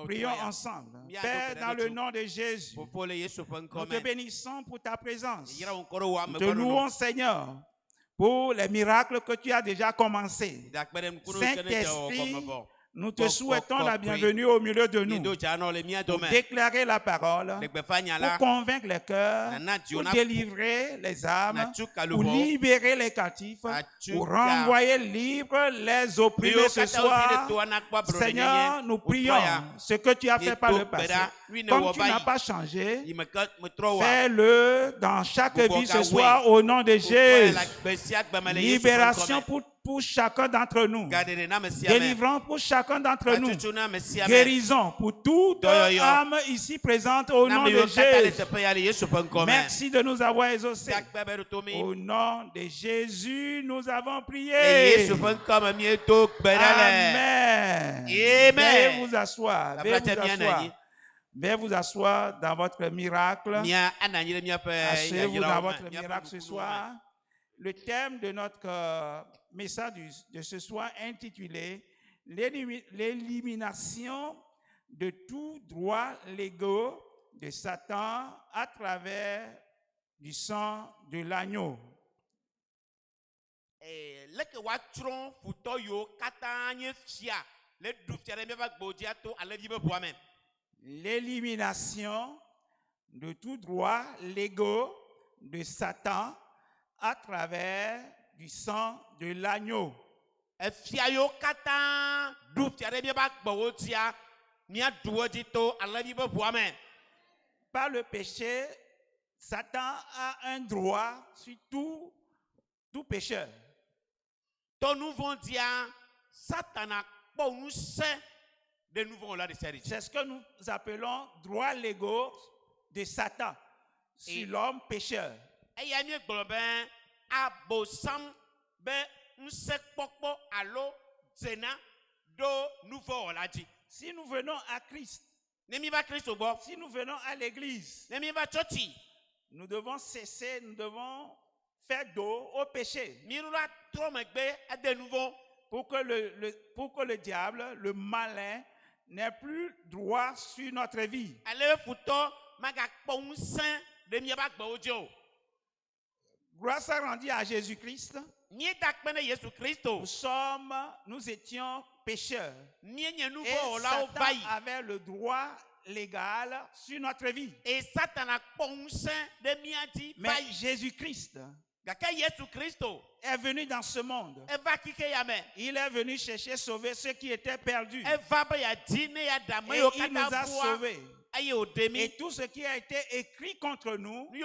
Prions ensemble. Père, dans le nom de Jésus, nous te bénissons pour ta présence. Nous te louons, Seigneur, pour les miracles que tu as déjà commencés. Saint-Esprit, nous te souhaitons la bienvenue au milieu de nous pour déclarer la parole, pour convaincre les cœurs, pour délivrer les âmes, pour libérer les captifs, pour renvoyer libres les opprimés ce soir. Seigneur, nous prions ce que tu as fait par le passé. Comme tu n'as pas changé, fais-le dans chaque vie ce soir au nom de Jésus. Libération pour chacun d'entre nous. Délivrance pour chacun d'entre nous. Guérison pour toute âme ici présente au nom de Jésus. Merci de nous avoir exaucés. Au nom de Jésus, nous avons prié. Amen. Veuillez vous asseoir. Veuillez vous asseoir dans votre miracle. Asseyez-vous dans votre miracle ce soir. Le thème de notre message de ce soir intitulé « L'élimination de tout droit légaux de Satan à travers du sang de l'agneau ». L'élimination de tout droit légaux de Satan à travers du sang de l'agneau. Par le péché, Satan a un droit sur tout pécheur. C'est ce que nous appelons droits légaux de Satan sur l'homme pécheur. Si nous venons à Christ, si nous venons à l'église, nous devons cesser, nous devons faire dos au péché pour que le diable, le malin, n'ait plus droit sur notre vie. Gloire soit rendue à Jésus-Christ. Nous étions pécheurs. Et Satan avait le droit légal sur notre vie. Mais Jésus-Christ est venu dans ce monde. Il est venu chercher sauver ceux qui étaient perdus. Et il nous a sauvés. Et tout ce qui a été écrit contre nous, il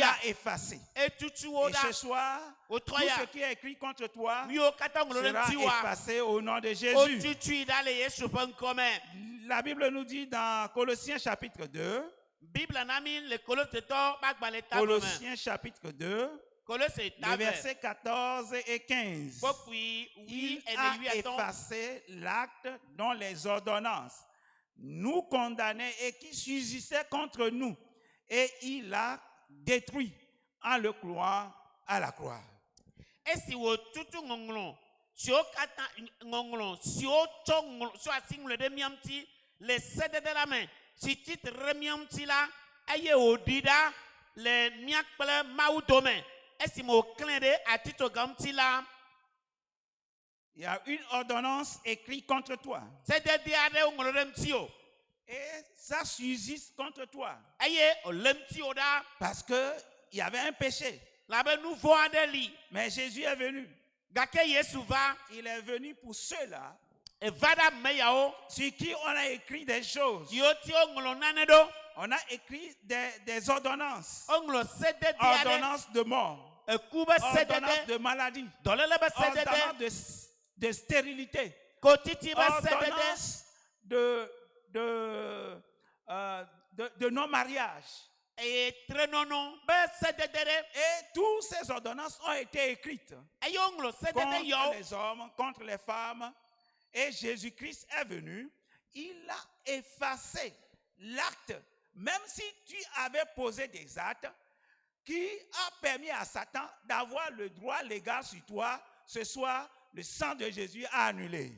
a effacé. Et ce soir, tout ce qui est écrit contre toi sera effacé au nom de Jésus. La Bible nous dit dans Colossiens chapitre 2, Colossiens chapitre 2, le verset 14 et 15. Il a effacé l'acte dont les ordonnances nous condamnaient et qui subsistaient contre nous, et il l'a détruit en le clouant à la croix. Il y a une ordonnance écrite contre toi. Et ça subsiste contre toi. Parce qu'il y avait un péché. Mais Jésus est venu. Il est venu pour ceux-là sur qui on a écrit des choses. On a écrit des ordonnances. Ordonnances de mort. Ordonnances de maladie. Ordonnances de stérilité. Ordonnances de non-mariage. Et toutes ces ordonnances ont été écrites contre les hommes, contre les femmes. Et Jésus-Christ est venu. Il a effacé l'acte. Même si tu avais posé des actes qui a permis à Satan d'avoir le droit légal sur toi, ce soir, le sang de Jésus a annulé.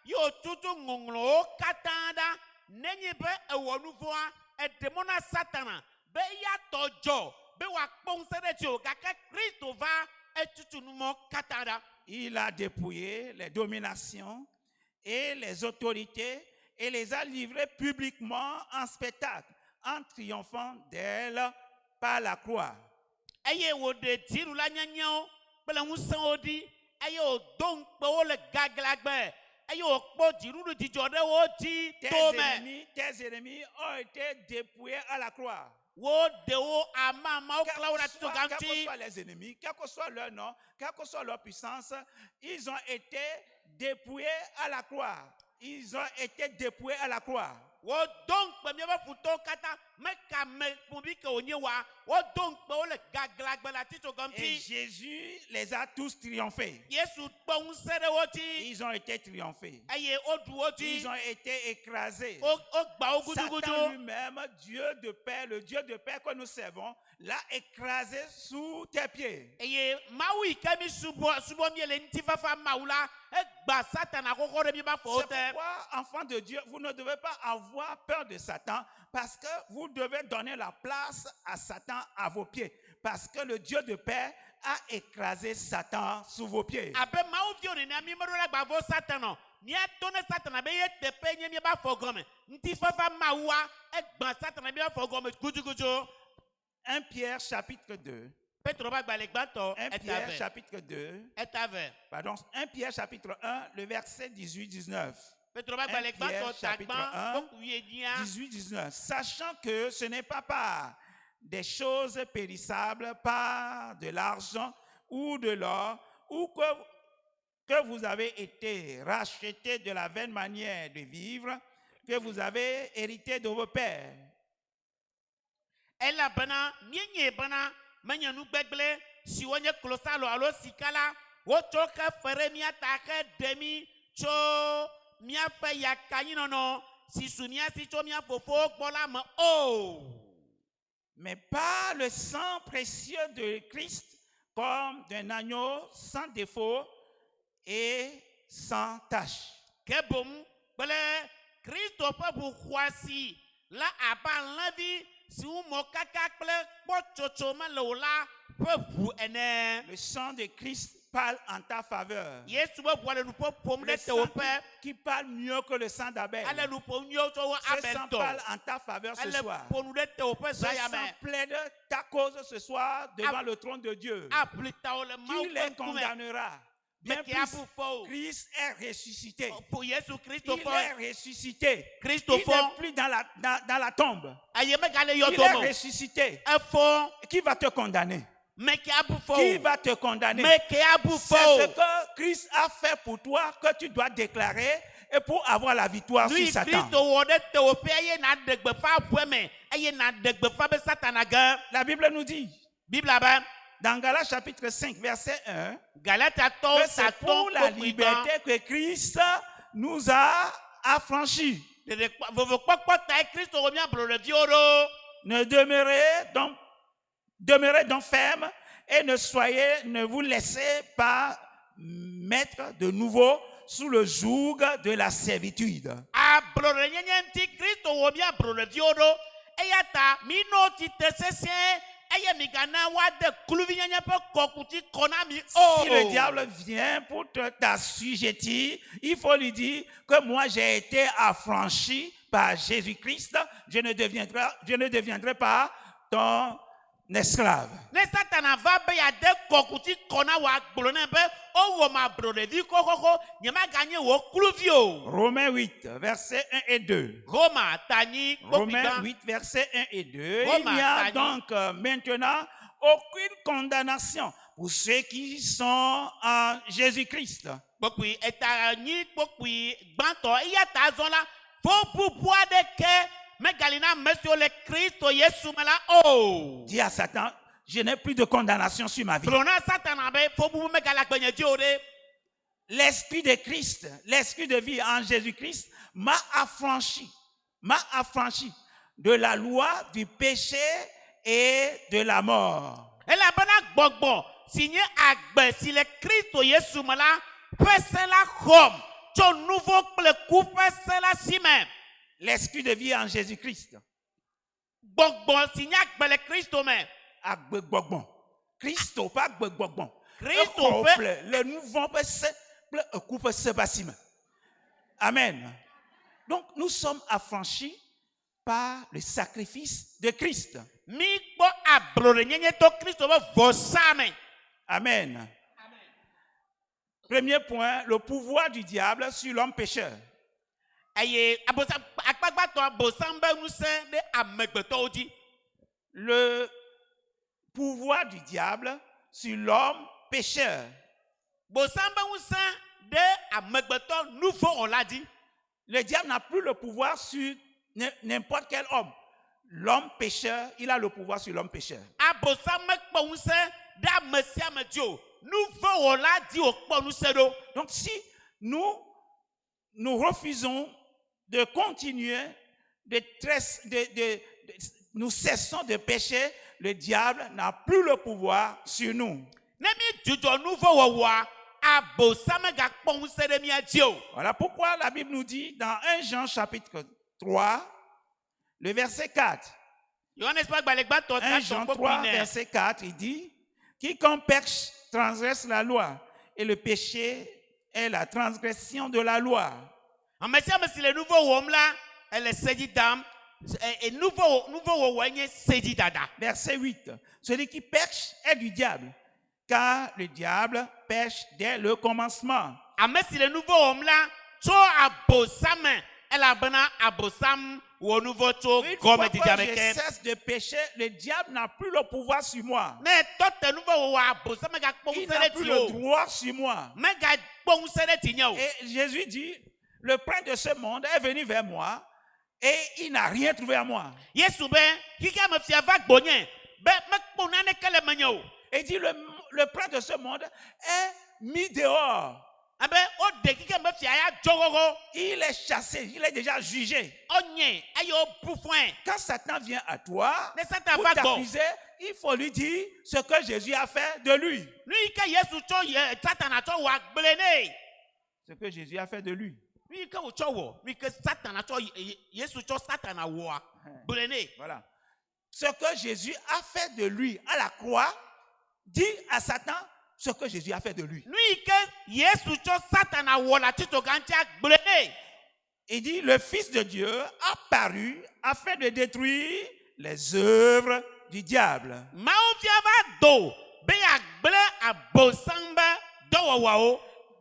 yo tutu ngonglo katanda nenye be ewo nouveau e demona satana be ya tojo be wa kponse de jo kaka Christ va e tutu numo katanda. Il a dépouillé les dominations et les autorités et les a livrées publiquement en spectacle, en triomphant d'elles par la croix. Aye wo de tiru la nyanyo bele musan odi aye o don pe o le gaglagbe aye o po diru di jode o di tome. Tes ennemis ont été dépouillés à la croix. Wo de o ama ma o klaura to Quels que gamti. soient les ennemis, quel que soit leur nom, quelle que soit leur puissance, ils ont été dépouillés à la croix. Ils ont été dépouillés à la croix. Wo donc pe mi ba futo kata me ka me pubi ke onye wa wo donc pe o le gaglagbe la ti to Et gamti. Jésus les a tous triomphés. Yesu po unsere wo ti Ils ont été triomphés. aye o du o ti Ils ont été écrasés. o gba o gudugudu. Satan lui-même, Dieu de paix, le Dieu de paix que nous servons, l'a écrasé sous tes pieds. Eye maui kemi subo mi le nti fafa maula e gba Satan akoko de mi ba fo C'est te. pourquoi, enfants de Dieu, vous ne devez pas avoir peur de Satan parce que vous devez donner la place à Satan à vos pieds. Parce que le Dieu de paix a écrasé Satan sous vos pieds. Abe mau vio ni mi mo la gba vo Satan no. Ni atone Satan be ye te pe nye mi ba fo gome. Nti fafa maua e gba Satan be ba fo gome gudugudu. 1 Pierre chapitre 2. Petro ba gba le gba to 1 Pierre chapitre 2. Pardon, 1 Pierre chapitre 1, le verset 18-19. Petro ba gba le gba to tagban ko kuye dia. 18-19. Sachant que ce n'est pas par des choses périssables, par de l'argent ou de l'or, ou que vous avez été rachetés de la vaine manière de vivre, que vous avez hérité de vos pères. Ela bana nyenye bana manya nu gbegle si wonye klosalo alo sikala wo choka fere mi atake demi cho mi ape yakanyino no si sumia si cho mi afofo gbola mo mais pas le sang précieux de Christ comme d'un agneau sans défaut et sans tache. Kebom bele Christo pa bu kwasi la aba lavi si ou mo kaka kple pochocho ma lola pe bu ene. Le sang de Christ parle en ta faveur. Yesu bo bo le nu po pom de te o pe qui parle mieux que le sang d'Abel. Ale nu po nyo to Ce sang parle en ta faveur ce soir. Po nu de te o pe Ce sang plaide ta cause ce soir devant le trône de Dieu. Qui les condamnera? Bien plus, Christ est ressuscité. Il est ressuscité. Il n'est plus dans la tombe. Il est ressuscité. Qui va te condamner? Qui va te condamner? C'est ce que Christ a fait pour toi que tu dois déclarer et pour avoir la victoire sur Satan. La Bible nous dit dans Galates chapitre 5 verset 1 que c'est pour la liberté que Christ nous a affranchis. Demeurez donc ferme et ne vous laissez pas mettre de nouveau sous le joug de la servitude. Si le diable vient pour t'assujettir, il faut lui dire que moi j'ai été affranchi par Jésus-Christ, je ne deviendrai pas ton esclave. Romains 8, versets 1 et 2. Romains 8, versets 1 et 2. Il n'y a donc maintenant aucune condamnation pour ceux qui sont en Jésus-Christ. Dis à Satan, je n'ai plus de condamnation sur ma vie. L'esprit de Christ, l'esprit de vie en Jésus-Christ m'a affranchi de la loi, du péché et de la mort. L'esprit de vie en Jésus-Christ. Christo, pas Christo, le nouveau Amen. Donc nous sommes affranchis par le sacrifice de Christ. Amen. Premier point, le pouvoir du diable sur l'homme pécheur. Le pouvoir du diable sur l'homme pécheur. Le diable n'a plus le pouvoir sur n'importe quel homme. L'homme pécheur, il a le pouvoir sur l'homme pécheur. Donc si nous refusons de continuer, nous cessons de pécher, le diable n'a plus le pouvoir sur nous. Voilà pourquoi la Bible nous dit dans 1 Jean chapitre 3, le verset 4. 1 Jean 3, verset 4, il dit: quiconque pêche transgresse la loi, et le péché est la transgression de la loi. Verset 8. Celui qui pêche est du diable, car le diable pêche dès le commencement. Une fois que je cesse de pécher, le diable n'a plus le pouvoir sur moi. Il n'a plus le droit sur moi. Et Jésus dit: le prince de ce monde est venu vers moi et il n'a rien trouvé à moi. Et dit: le prince de ce monde est mis dehors. Il est chassé, il est déjà jugé. Quand Satan vient à toi pour t'accuser, il faut lui dire ce que Jésus a fait de lui. Ce que Jésus a fait de lui. Voilà. Ce que Jésus a fait de lui à la croix, dit à Satan ce que Jésus a fait de lui. Il dit: le Fils de Dieu a paru afin de détruire les œuvres du diable.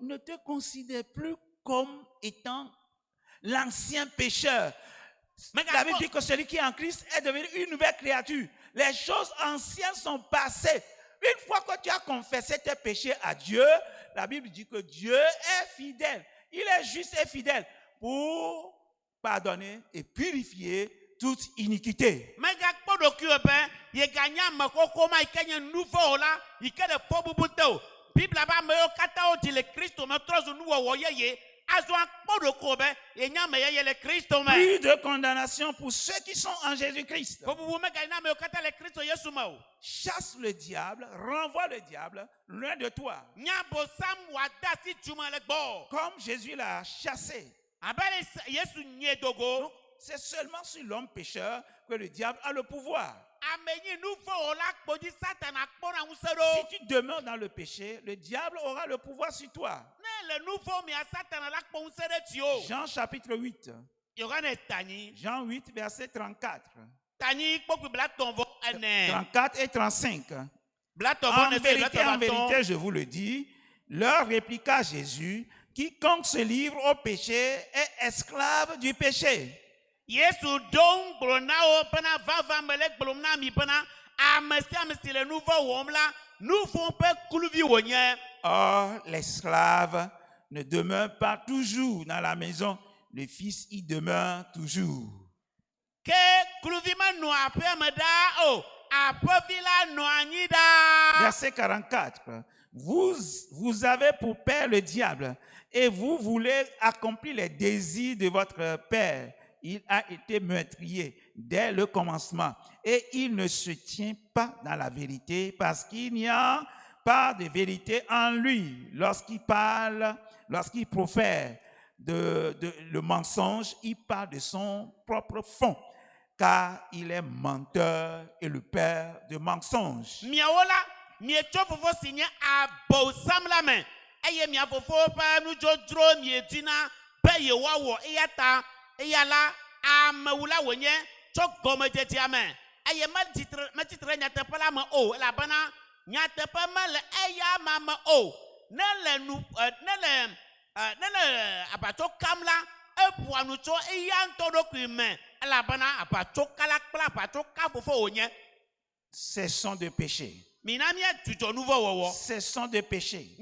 Ne te considère plus comme étant l'ancien pécheur. La Bible dit que celui qui est en Christ est devenu une nouvelle créature. Les choses anciennes sont passées. Une fois que tu as confessé tes péchés à Dieu, la Bible dit que Dieu est fidèle. Il est juste et fidèle pour pardonner et purifier toute iniquité. Plus de condamnation pour ceux qui sont en Jésus-Christ. Chasse le diable, renvoie le diable loin de toi. Comme Jésus l'a chassé. Donc, c'est seulement sur l'homme pécheur que le diable a le pouvoir. Si tu demeures dans le péché, le diable aura le pouvoir sur toi. Jean chapitre 8. Jean 8, verset 34. 34 et 35. En vérité, je vous le dis, leur répliqua Jésus: quiconque se livre au péché est esclave du péché. Or, l'esclave ne demeure pas toujours dans la maison, le Fils y demeure toujours. Verset 44. Vous avez pour père le diable, et vous voulez accomplir les désirs de votre père. Il a été meurtrier dès le commencement, et il ne se tient pas dans la vérité, parce qu'il n'y a pas de vérité en lui. Lorsqu'il parle, lorsqu'il profère, le mensonge, il parle de son propre fond, car il est menteur et le père de mensonges. Miaola, miecho fofo signé à Bosam la main. Eye mia fofo pa nu jodro miedina be ye wawo eyata eyala ameula wonye chok gome jeti amen. Eye ma titre nyate pala ma o la bana nyate pa ma le eya mama o nele nu nele abato kamla epu anucho eya ntodo kwime la bana abato kala kala abato ka fofo onye. Cessons de pécher. Cessons de pécher.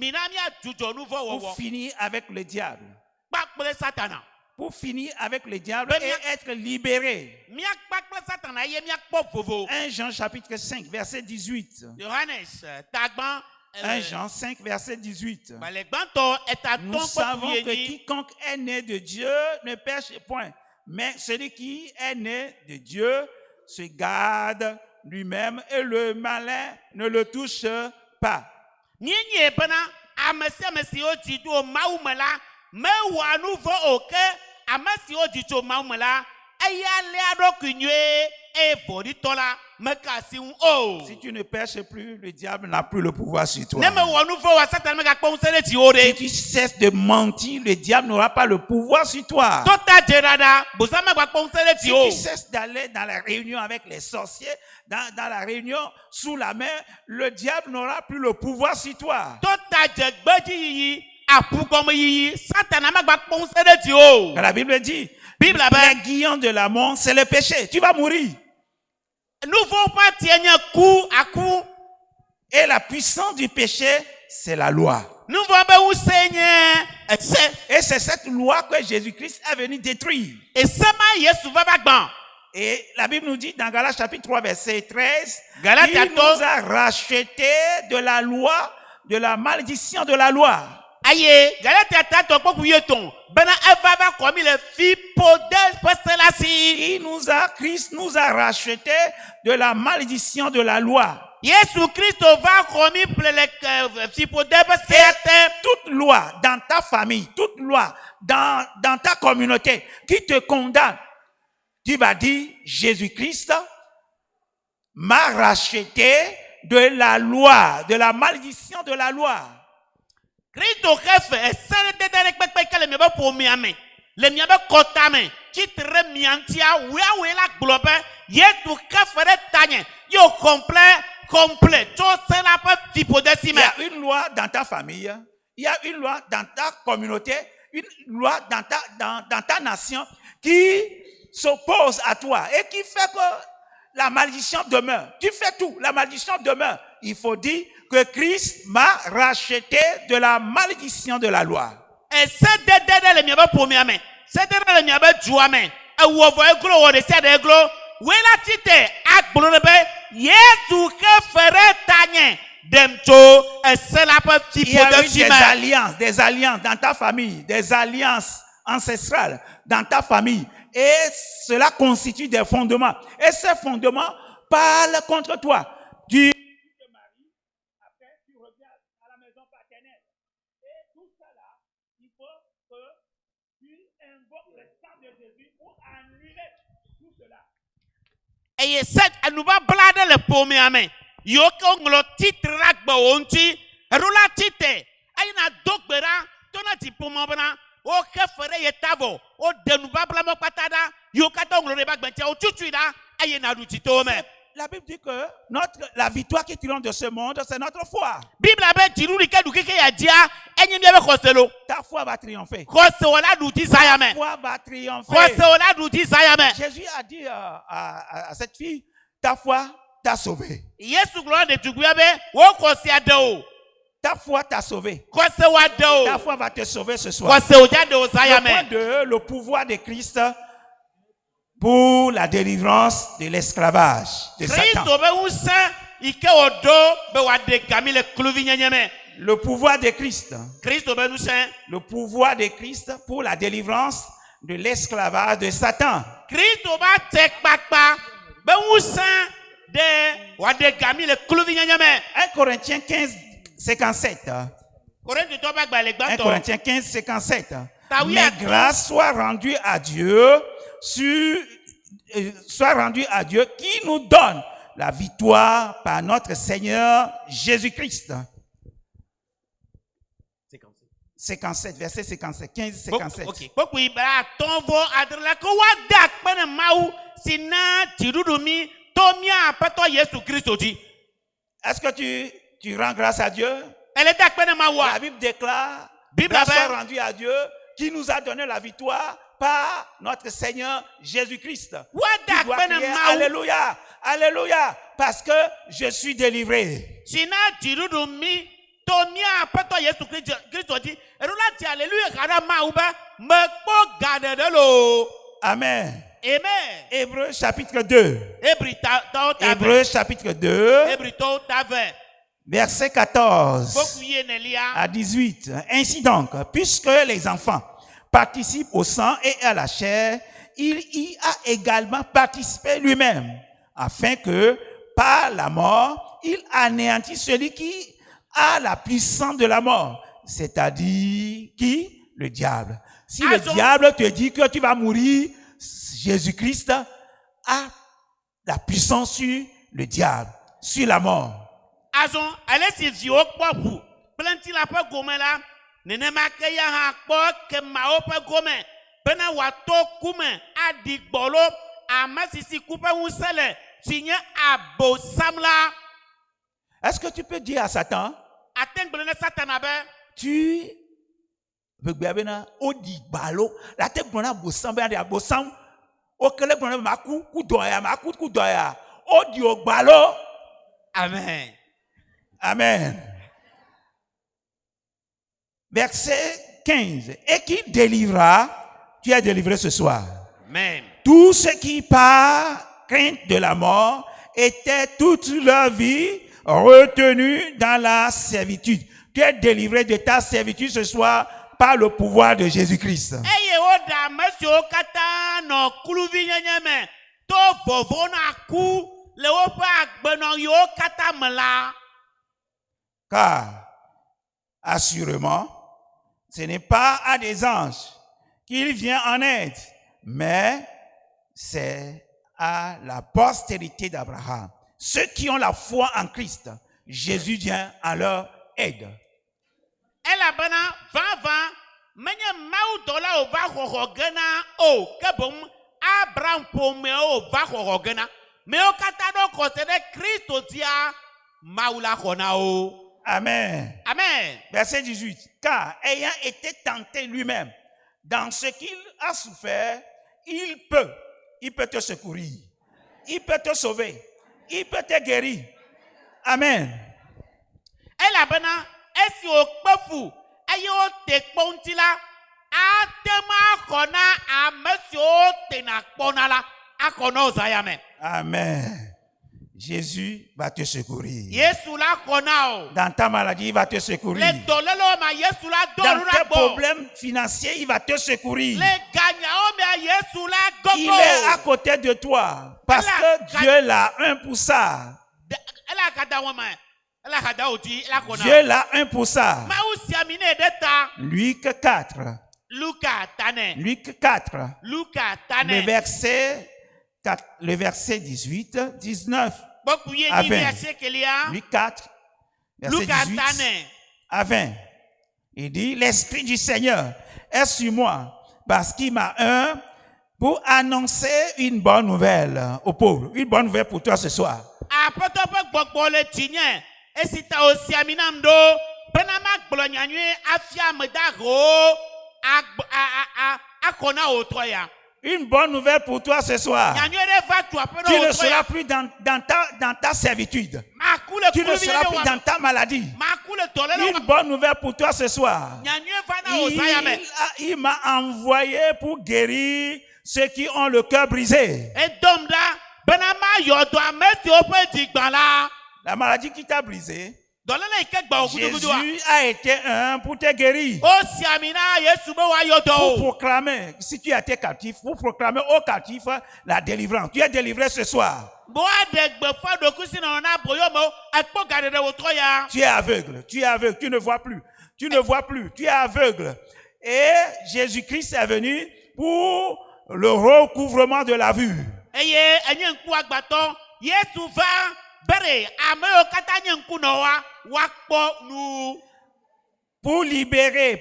Pour finir avec le diable. Pour finir avec le diable et être libéré. 1 Jean chapitre 5 verset 18. 1 Jean 5 verset 18. Nous savons que quiconque est né de Dieu ne pêche point. Mais celui qui est né de Dieu se garde lui-même et le malin ne le touche pas. Si tu ne pêches plus, le diable n'a plus le pouvoir sur toi. Si tu cesses de mentir, le diable n'aura pas le pouvoir sur toi. Si tu cesses d'aller dans la réunion avec les sorciers, dans la réunion sous la mer, le diable n'aura plus le pouvoir sur toi. La Bible dit, l'aiguillon de la mort, c'est le péché. Tu vas mourir. Et la puissance du péché, c'est la loi. Et c'est cette loi que Jésus-Christ est venu détruire. Et la Bible nous dit dans Galates chapitre 3 verset 13, il nous a racheté de la loi, de la malédiction de la loi. Christ nous a racheté de la malédiction de la loi. Toute loi dans ta famille, toute loi dans ta communauté qui te condamne, tu vas dire, Jésus-Christ m'a racheté de la loi, de la malédiction de la loi. Il y a une loi dans ta famille, il y a une loi dans ta communauté, une loi dans ta nation qui s'oppose à toi et qui fait que la malédiction demeure. Tu fais tout, la malédiction demeure. Il faut dire que Christ m'a racheté de la malédiction de la loi. Il y a eu des alliances dans ta famille, des alliances ancestrales dans ta famille. Et cela constitue des fondements. Et ces fondements parlent contre toi. Tu te maries, après tu reviens à la maison paternelle. Et tout ça là, il faut que tu invoques le sang de Jésus pour annuler tout cela. Et c'est à nous blader le pomme amen. Yoko nglo titre rakba onti, rula tite. Aina dogbera, tonati pomobana. O kefere yetavo o denuba blamo patada yo katonglo reba gbentia o tutuida ayena dutito me. La Bible dit que la victoire qui triomphe de ce monde, c'est notre foi. Bible abe tiruri kedu keke ya dia enyi bi ebe koselo. Ta foi va triompher. Kosola duti sayame. Ta foi va triompher. Kosola duti sayame. Jésus a dit à cette fille, ta foi t'a sauvé. Yesu gloire de tuguabe wo kosia de o. Ta foi t'a sauvé. Ta foi va te sauver ce soir. Le pouvoir de Christ pour la délivrance de l'esclavage de Satan. Le pouvoir de Christ. Le pouvoir de Christ pour la délivrance de l'esclavage de Satan. 1 Corinthiens 15, 57. 1 Corinthiens 15, 57. Mais grâce soit rendue à Dieu qui nous donne la victoire par notre Seigneur Jésus-Christ. 57, verset 57, 15, 57. Ok. Est-ce que tu rends grâce à Dieu? La Bible déclare, grâce soit rendue à Dieu qui nous a donné la victoire par notre Seigneur Jésus-Christ. Alléluia, alléluia, parce que je suis délivré. Amen. Amen. Hébreux chapitre 2. Hébreux chapitre 2. Verset 14 à 18. Ainsi donc, puisque les enfants participent au sang et à la chair, il y a également participé lui-même, afin que par la mort, il anéantisse celui qui a la puissance de la mort, c'est-à-dire qui? Le diable. Si le diable te dit que tu vas mourir, Jésus-Christ a la puissance sur le diable, sur la mort. Est-ce que tu peux dire à Satan, tu veux bien odi balo la tête bona bosam bien bosam okele bona maku kudoya odi ogbalo. Amen. Amen. Verset 15. Et qui délivrera, tu es délivré ce soir. Amen. Tous ceux qui par crainte de la mort étaient toute leur vie retenus dans la servitude. Tu es délivré de ta servitude ce soir par le pouvoir de Jésus-Christ. Car, assurément, ce n'est pas à des anges qu'il vient en aide, mais c'est à la postérité d'Abraham. Ceux qui ont la foi en Christ, Jésus vient à leur aide. Amen. Amen. Verset 18. Car ayant été tenté lui-même dans ce qu'il a souffert, il peut te secourir. Il peut te sauver. Il peut te guérir. Amen. Amen. Jésus va te secourir. Dans ta maladie, il va te secourir. Dans tes problèmes financiers, il va te secourir. Il est à côté de toi. Parce que Dieu l'a un pour ça. Dieu l'a un pour ça. Luc 4. Luc 4. Le verset 18, 19 à 20. Luc 4, verset 18 à 20. Il dit, l'Esprit du Seigneur est sur moi parce qu'il m'a un pour annoncer une bonne nouvelle aux pauvres. Une bonne nouvelle pour toi ce soir. Une bonne nouvelle pour toi ce soir. Tu ne seras plus dans ta servitude. Tu ne seras plus dans ta maladie. Une bonne nouvelle pour toi ce soir. Il m'a envoyé pour guérir ceux qui ont le cœur brisé. La maladie qui t'a brisé, Jésus a été un pour te guérir. Pour proclamer, si tu as été captif, pour proclamer aux captifs la délivrance. Tu es délivré ce soir. Tu es aveugle, tu ne vois plus. Tu es aveugle. Et Jésus-Christ est venu pour le recouvrement de la vue. Pour libérer,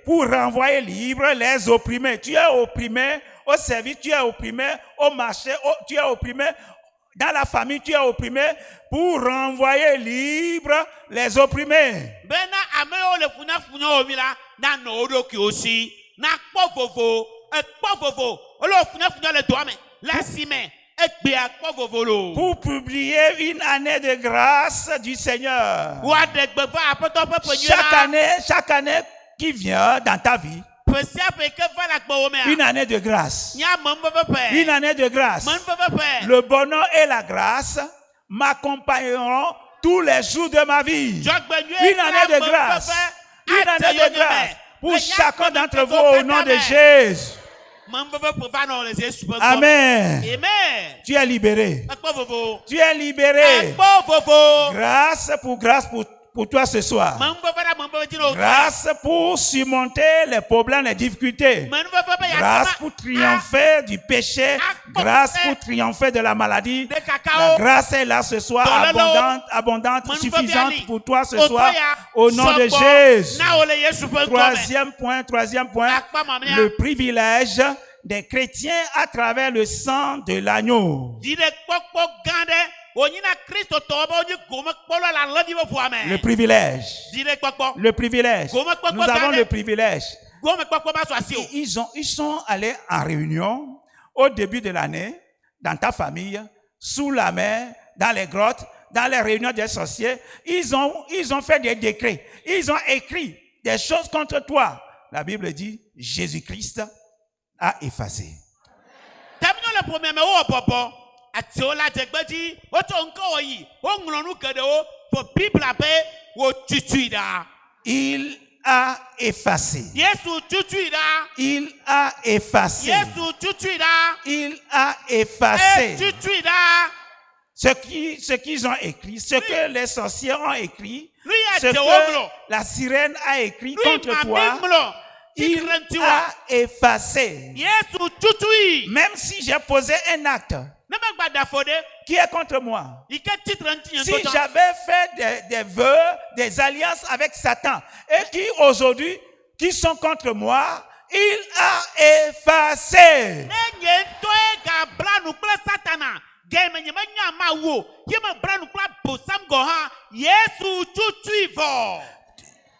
pour renvoyer libre les opprimés. Tu es opprimé au service, tu es opprimé au marché, tu es opprimé dans la famille, tu es opprimé, pour renvoyer libre les opprimés. Pour publier une année de grâce du Seigneur. Chaque année qui vient dans ta vie, une année de grâce. Une année de grâce. Le bonheur et la grâce m'accompagneront tous les jours de ma vie. Une année de grâce. Une année de grâce pour chacun d'entre vous au nom de Jésus. Amen. Tu es libéré. Tu es libéré. Grâce pour toi ce soir. Grâce pour surmonter les problèmes, les difficultés. Grâce pour triompher du péché. Grâce pour triompher de la maladie. La grâce est là ce soir, abondante, suffisante pour toi ce soir. Au nom de Jésus. Troisième point. Le privilège des chrétiens à travers le sang de l'agneau. Le privilège. Nous avons le privilège. Ils sont allés en réunion au début de l'année, dans ta famille, sous la mer, dans les grottes, dans les réunions des sorciers. Ils ont fait des décrets. Ils ont écrit des choses contre toi. La Bible dit, Jésus-Christ a effacé. Il a effacé. Il a effacé. Il a effacé. Ce qu'ils ont écrit, ce que les sorciers ont écrit, ce que la sirène a écrit contre toi, il a effacé. Même si j'ai posé un acte qui est contre moi, si j'avais fait des vœux, des alliances avec Satan, et qui aujourd'hui, qui sont contre moi, il a effacé.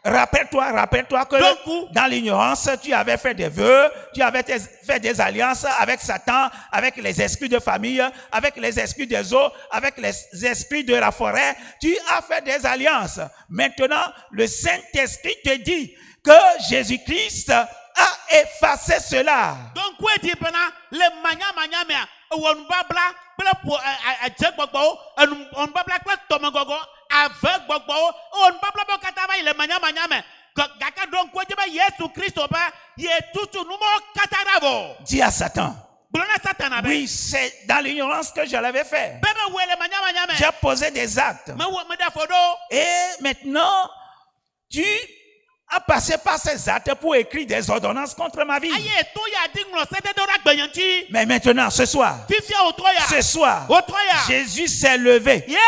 Rappelle-toi que dans l'ignorance, tu avais fait des vœux, tu avais fait des alliances avec Satan, avec les esprits de famille, avec les esprits des eaux, avec les esprits de la forêt. Tu as fait des alliances. Maintenant, le Saint-Esprit te dit que Jésus-Christ a effacé cela. Donc, dis à Satan. Oui, c'est dans l'ignorance que je l'avais fait. J'ai posé des actes. Et maintenant, tu as passé par ces actes pour écrire des ordonnances contre ma vie. Mais maintenant, ce soir, Jésus s'est levé. Il a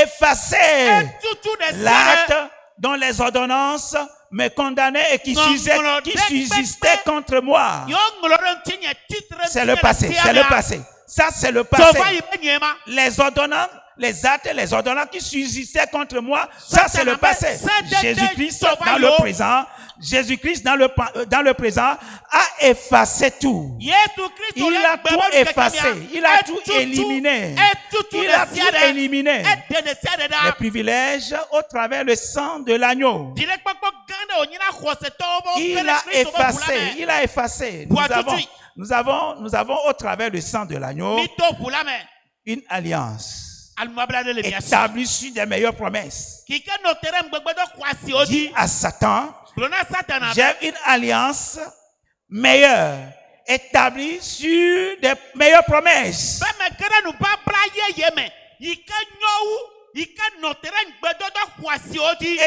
effacé l'acte dont les ordonnances me condamnaient et qui subsistaient contre moi. C'est le passé. Ça, c'est le passé. Les ordonnances, les actes, les ordonnances qui subsistaient contre moi, ça, c'est le passé. Jésus-Christ dans le présent, dans le présent a effacé tout. Il a tout effacé. Il a tout éliminé. Il a tout éliminé. Les privilèges au travers le sang de l'agneau. Il a effacé. Nous avons au travers le sang de l'agneau une alliance établie sur des meilleures promesses. Dis à Satan, j'ai une alliance meilleure, établie sur des meilleures promesses. Et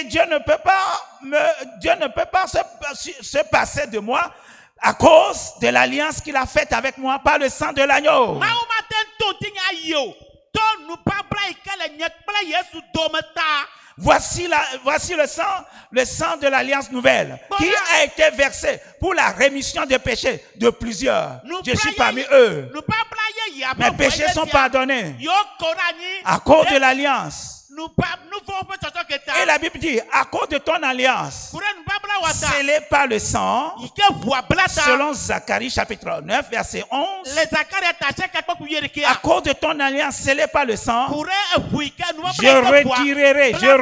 Dieu ne peut pas se passer de moi à cause de l'alliance qu'il a faite avec moi par le sang de l'agneau. Voici le sang de l'alliance nouvelle qui a été versé pour la rémission des péchés de plusieurs. Je suis parmi eux. Mes péchés sont pardonnés à cause de l'alliance. Et la Bible dit, à cause de ton alliance, scellée par le sang, selon Zacharie chapitre 9, verset 11, à cause de ton alliance scellée par le sang, je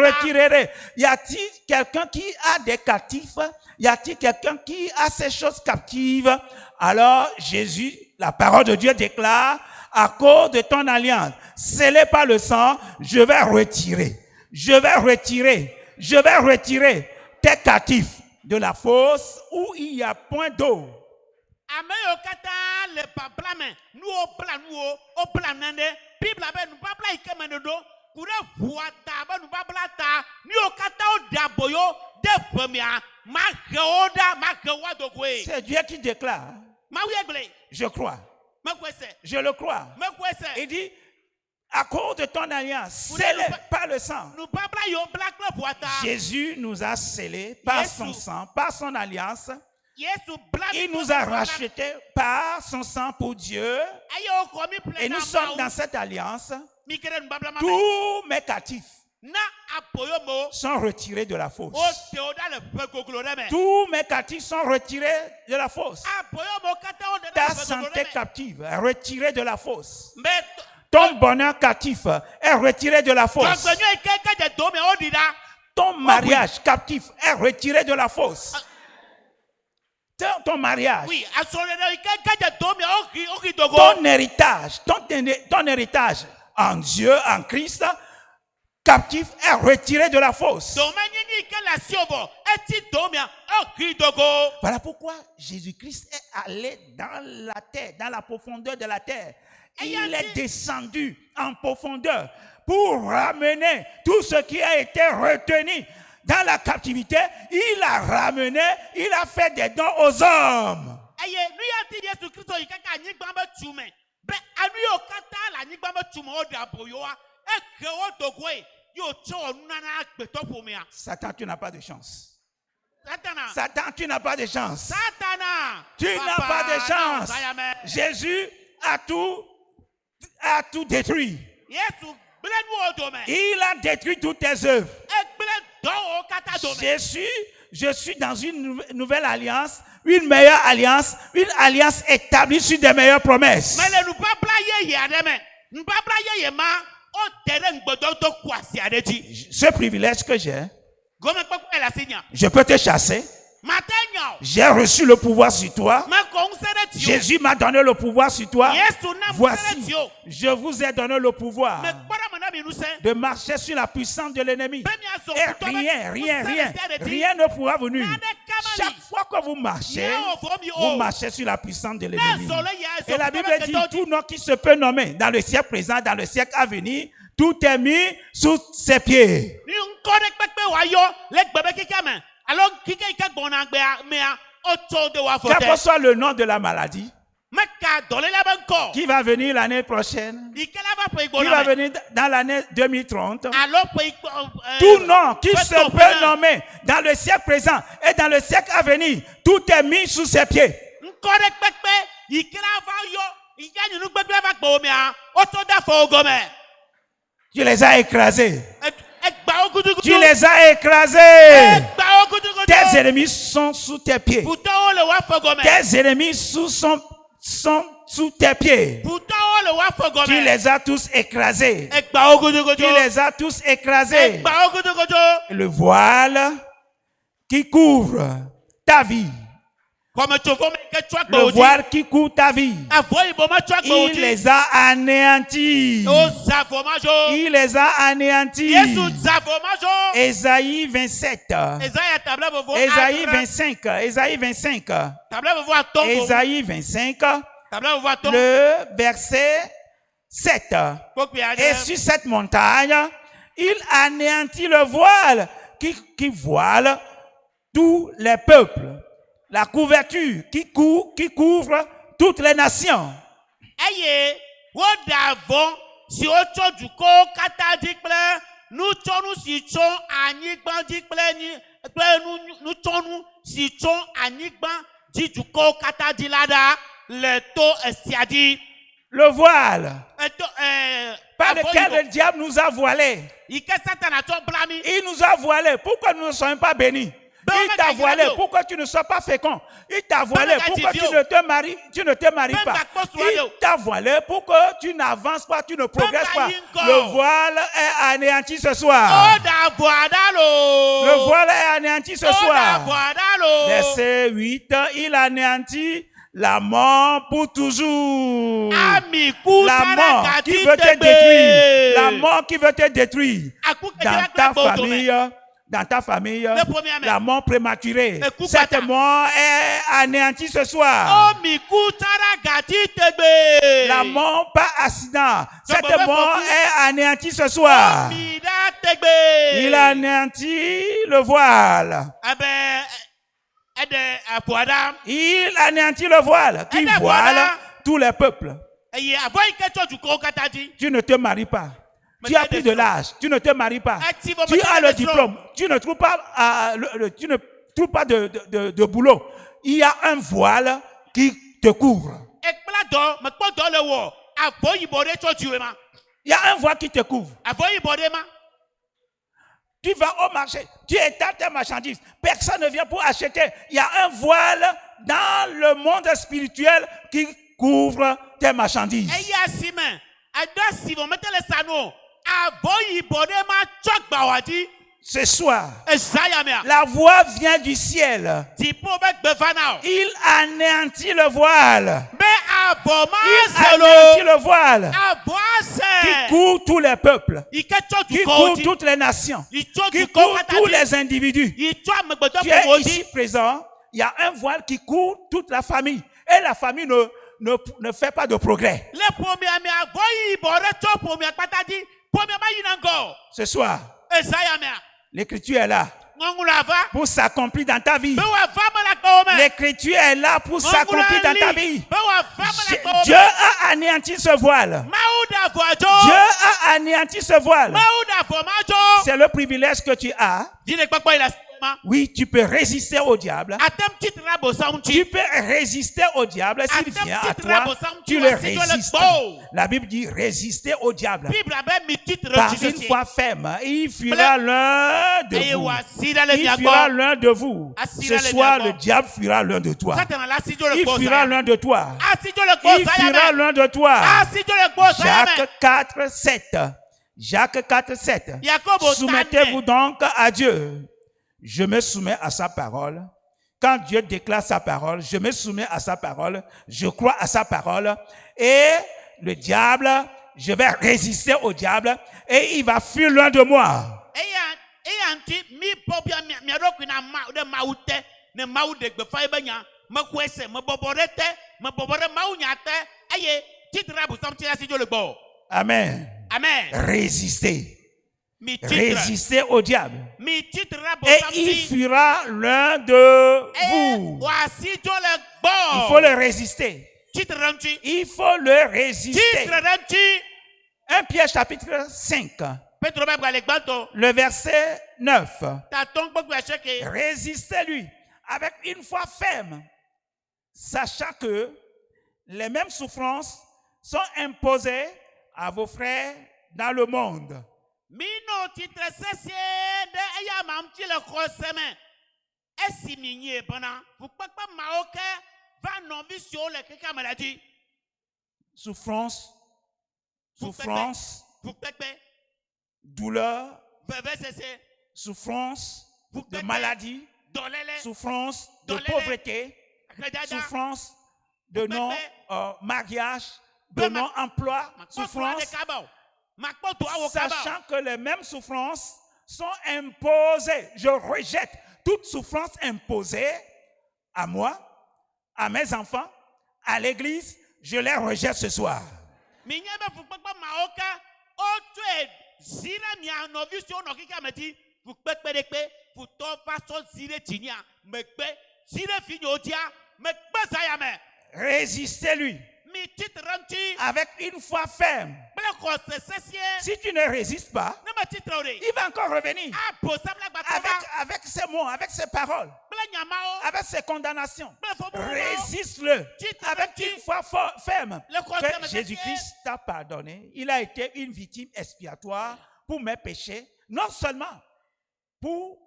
retirerai. Y a-t-il quelqu'un qui a des captifs? Y a-t-il quelqu'un qui a ces choses captives? Alors Jésus, la parole de Dieu déclare, à cause de ton alliance scellée par le sang, je vais retirer tes captifs de la fosse où il n'y a point d'eau. C'est Dieu qui déclare. Je crois. Je le crois. Il dit, à cause de ton alliance, scellée par le sang. Jésus nous a scellés par son sang, par son alliance. Il nous a rachetés par son sang pour Dieu. Et nous sommes dans cette alliance. Tous mes captifs sont retirés de la fosse. Tous mes captifs sont retirés de la fosse. Ta santé captive est retirée de la fosse. Ton bonheur captif est retiré de la fosse. Ton mariage captif est retiré de la fosse. Ton mariage, ton héritage en Dieu, en Christ, captif est retiré de la fosse. Voilà pourquoi Jésus-Christ est allé dans la terre, dans la profondeur de la terre. Il est descendu en profondeur pour ramener tout ce qui a été retenu dans la captivité. Il a ramené, il a fait des dons aux hommes. Satan, tu n'as pas de chance. Satan, tu n'as pas de chance. Tu n'as pas de chance. Jésus a tout détruit. Il a détruit toutes tes œuvres. Je suis dans une nouvelle alliance, une meilleure alliance, une alliance établie sur des meilleures promesses. Ce privilège que j'ai, je peux te chasser. J'ai reçu le pouvoir sur toi. Jésus m'a donné le pouvoir sur toi. Voici, je vous ai donné le pouvoir de marcher sur la puissance de l'ennemi. Et rien ne pourra vous nuire. Chaque fois que vous marchez sur la puissance de l'ennemi. Et la Bible dit, tout nom qui se peut nommer dans le siècle présent, dans le siècle à venir, tout est mis sous ses pieds. Quel que soit le nom de la maladie qui va venir l'année prochaine, qui va venir dans l'année 2030, tout nom qui se peut nommer dans le siècle présent et dans le siècle à venir, tout est mis sous ses pieds. Tu les as écrasés. Tu les as écrasés. Tes ennemis sont sous tes pieds. Tes ennemis sont sous tes pieds. Tu les as tous écrasés. Tu les as tous écrasés. Le voile qui couvre ta vie. Le voile qui couvre ta vie. Il les a anéantis. Il les a anéantis. Ésaïe 27. Ésaïe 25. Ésaïe 25. Ésaïe 25. Le verset 7. Et sur cette montagne, Il anéantit le voile qui voile tous les peuples. La couverture qui couvre toutes les nations. Aye, wodavon si ocho duko kata dikple, nous tonu si chon anigban dikple ni nous tonu si chon anigban di duko kata dilada le to estiadi. Le voile par lequel le diable nous a voilés. Il nous a voilés. Pourquoi nous ne sommes pas bénis? Il t'a voilé. Pourquoi tu ne sois pas fécond? Il t'a voilé. Pourquoi tu ne te maries pas? Il t'a voilé. Pourquoi tu n'avances pas, tu ne progresses pas? Le voile est anéanti ce soir. Le voile est anéanti ce soir. Verset 8, il anéantit la mort pour toujours. La mort qui veut te détruire. La mort qui veut te détruire. Dans ta famille, la mort prématurée. Cette mort est anéantie ce soir. La mort par accident. Cette mort est anéantie ce soir. Il anéantit le voile. Il anéantit le voile qui voile tous les peuples. Tu ne te maries pas. Tu as plus de l'âge, tu ne te maries pas. Tu as le diplôme, tu ne trouves pas, de boulot. Il y a un voile qui te couvre. Il y a un voile qui te couvre. Tu vas au marché, tu étales tes marchandises. Personne ne vient pour acheter. Il y a un voile dans le monde spirituel qui couvre tes marchandises. Ce soir, la voix vient du ciel. Il anéantit le voile. Il anéantit le voile qui couvre tous les peuples, qui couvre toutes les nations, qui couvre tous les individus. Tu es ici présent. Il y a un voile qui couvre toute la famille. Et la famille ne fait pas de progrès. Ce soir, l'écriture est là pour s'accomplir dans ta vie. L'écriture est là pour s'accomplir dans ta vie. Dieu a anéanti ce voile. Dieu a anéanti ce voile. C'est le privilège que tu as. Oui, tu peux résister au diable. Tu peux résister au diable. S'il vient à toi, tu le résistes. La Bible dit résister au diable. Par une foi ferme, il fuira l'un de vous. Il fuira l'un de vous. Ce soir, le diable fuira l'un de toi. Il fuira l'un de toi. Il fuira l'un de toi. Jacques 4, 7. Jacques 4, 7. Soumettez-vous donc à Dieu. Je me soumets à sa parole. Quand Dieu déclare sa parole, je me soumets à sa parole. Je crois à sa parole. Et le diable, je vais résister au diable. Et il va fuir loin de moi. Amen. Amen. Résister. Résister au diable. Et il fuira l'un de vous. Il faut le résister. Il faut le résister. 1 Pierre chapitre 5. Le verset 9. Résistez-lui avec une foi ferme, sachant que les mêmes souffrances sont imposées à vos frères dans le monde. Mino titre cessé de eya mamti le croisement. Esi minye bana. Vous pas maoke va non visio le keka maladie. Souffrance. Douleur. Souffrance de maladie. Souffrance de pauvreté. Souffrance de non-mariage. De non-emploi. Souffrance. Sachant que les mêmes souffrances sont imposées. Je rejette toute souffrance imposée à moi, à mes enfants, à l'église. Je les rejette ce soir. zire mia novi si ono kika meti fu pekpedepe fu to faso zire tinia mekpe zire finyo dia mekpe sayame. Résistez-lui avec une foi ferme. Si tu ne résistes pas, il va encore revenir avec ses mots, avec ses paroles, avec ses condamnations. Résiste-le avec une foi ferme. Que Jésus-Christ t'a pardonné. Il a été une victime expiatoire pour mes péchés, non seulement pour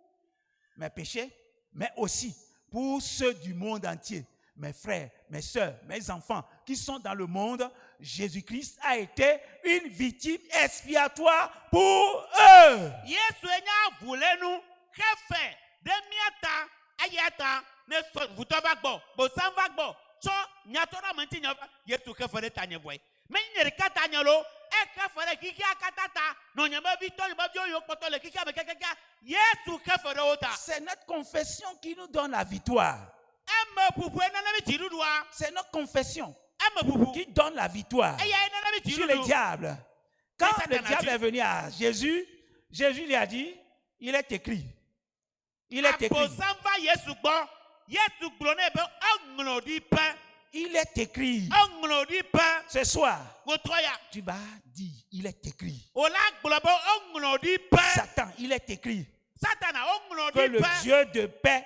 mes péchés, mais aussi pour ceux du monde entier. Mes frères, mes soeurs, mes enfants qui sont dans le monde, Jésus-Christ a été une victime expiatoire pour eux. C'est notre confession qui nous donne la victoire. C'est notre confession qui donne la victoire sur le diable. Quand le diable est venu à Jésus, Jésus lui a dit, il est écrit. Il est écrit. Il est écrit. Ce soir, tu vas dire, il est écrit. Satan, il est écrit. Que le Dieu de paix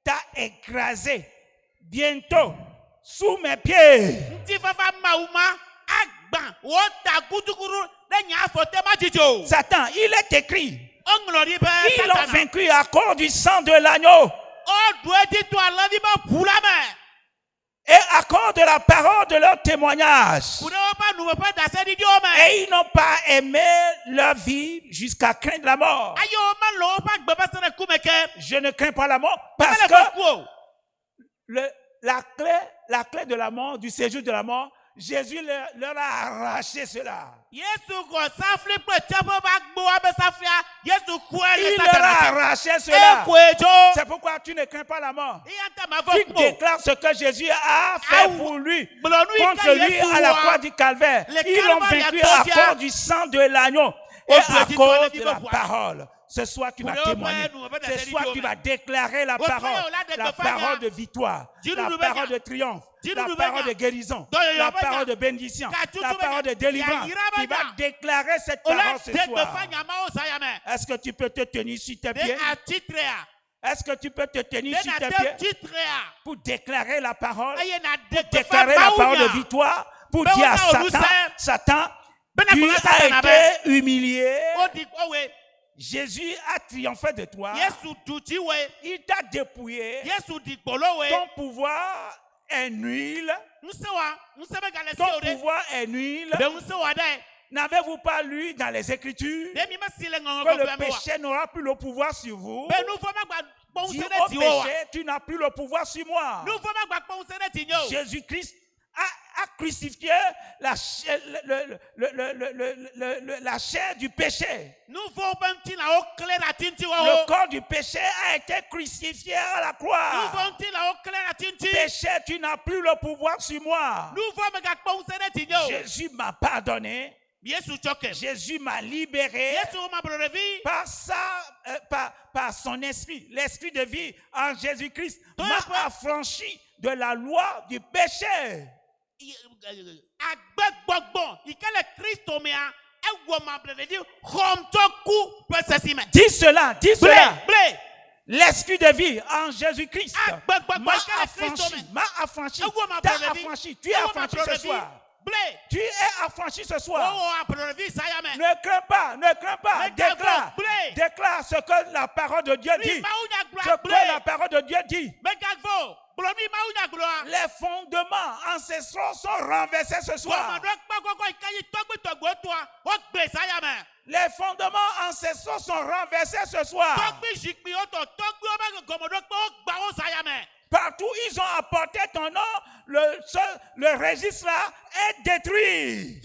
t'a écrasé bientôt sous mes pieds. Satan, il est écrit. Ils l'ont vaincu à cause du sang de l'agneau. Et à cause de la parole de leur témoignage. Et ils n'ont pas aimé leur vie jusqu'à craindre la mort. Je ne crains pas la mort parce que la clé de la mort, du séjour de la mort, Jésus leur a arraché cela. Il leur a arraché cela. C'est pourquoi tu ne crains pas la mort. Tu déclares ce que Jésus a fait pour lui, contre lui à la croix du calvaire. Ils l'ont vaincu à cause du sang de l'agneau et à cause de la parole. Ce soir, tu vas témoigner. Ce soir, tu vas déclarer la parole de victoire, la parole de triomphe, la parole de guérison, la parole de bénédiction, la parole de délivrance. Tu vas déclarer cette parole ce soir. Est-ce que tu peux te tenir sur tes pieds? Est-ce que tu peux te tenir sur tes pieds pour déclarer la parole, pour déclarer la parole de victoire, pour dire à Satan, tu as été humilié. Jésus a triomphé de toi. Il t'a dépouillé. Ton pouvoir est nul. Ton pouvoir est nul. N'avez-vous pas lu dans les Écritures que le péché n'aura plus le pouvoir sur vous? Dis au péché, tu n'as plus le pouvoir sur moi. Jésus-Christ a crucifié la chair du péché. Le corps du péché a été crucifié à la croix. Péché, tu n'as plus le pouvoir sur moi. Jésus m'a pardonné. Jésus m'a libéré par son esprit. L'esprit de vie en Jésus-Christ m'a affranchi de la loi du péché. Dis cela, dis cela. L'esprit de vie en Jésus-Christ m'a affranchi, t'as affranchi, tu es affranchi ce soir. Tu es affranchi ce soir. Ne crains pas, déclare ce que la parole de Dieu dit. Ce que la parole de Dieu dit. Les fondements ancestraux sont renversés ce soir. Les fondements ancestraux sont renversés ce soir. Partout ils ont apporté ton nom, le registre là est détruit.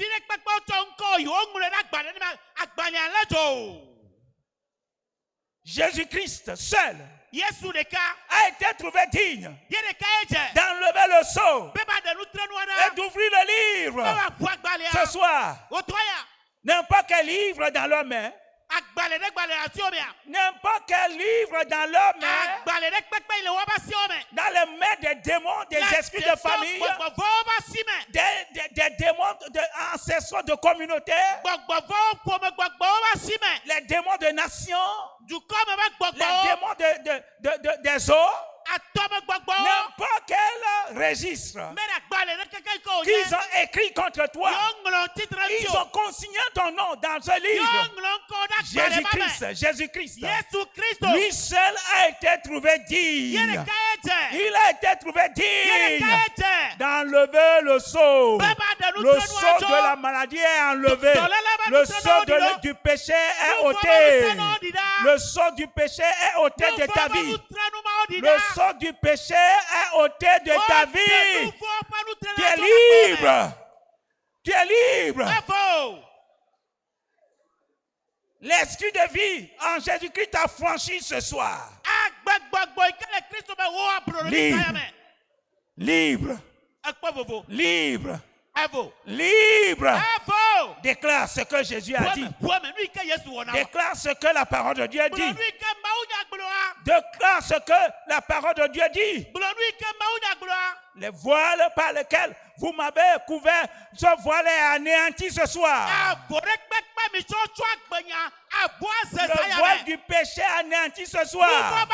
Jésus-Christ seul a été trouvé digne d'enlever le sceau et d'ouvrir le livre. Ce soir, N'importe quel livre dans leurs mains. N'importe quel livre dans leurs mains. Dans les mains des démons, des esprits de famille. Des démons ancestraux de communauté. Les démons de nations. Les démons des eaux. N'importe quel registre qu'ils ont écrit contre toi, ils ont consigné ton nom dans ce livre. Jésus-Christ, lui seul a été trouvé digne. Il a été trouvé digne d'enlever le sceau. Le sceau de la maladie est enlevé. Le sceau du péché est ôté. Le sceau du péché est ôté de ta vie. Le sceau du péché est ôté de ta vie. Tu es libre. Tu es libre. L'esprit de vie en Jésus-Christ t'a franchi ce soir. Libre. Libre. Libre. Libre. Déclare ce que Jésus a dit. Déclare ce que la parole de Dieu dit. Déclare ce que la parole de Dieu dit. Les voiles par lesquels vous m'avez couvert, ce voile est anéanti ce soir. Le voile du péché anéanti ce soir.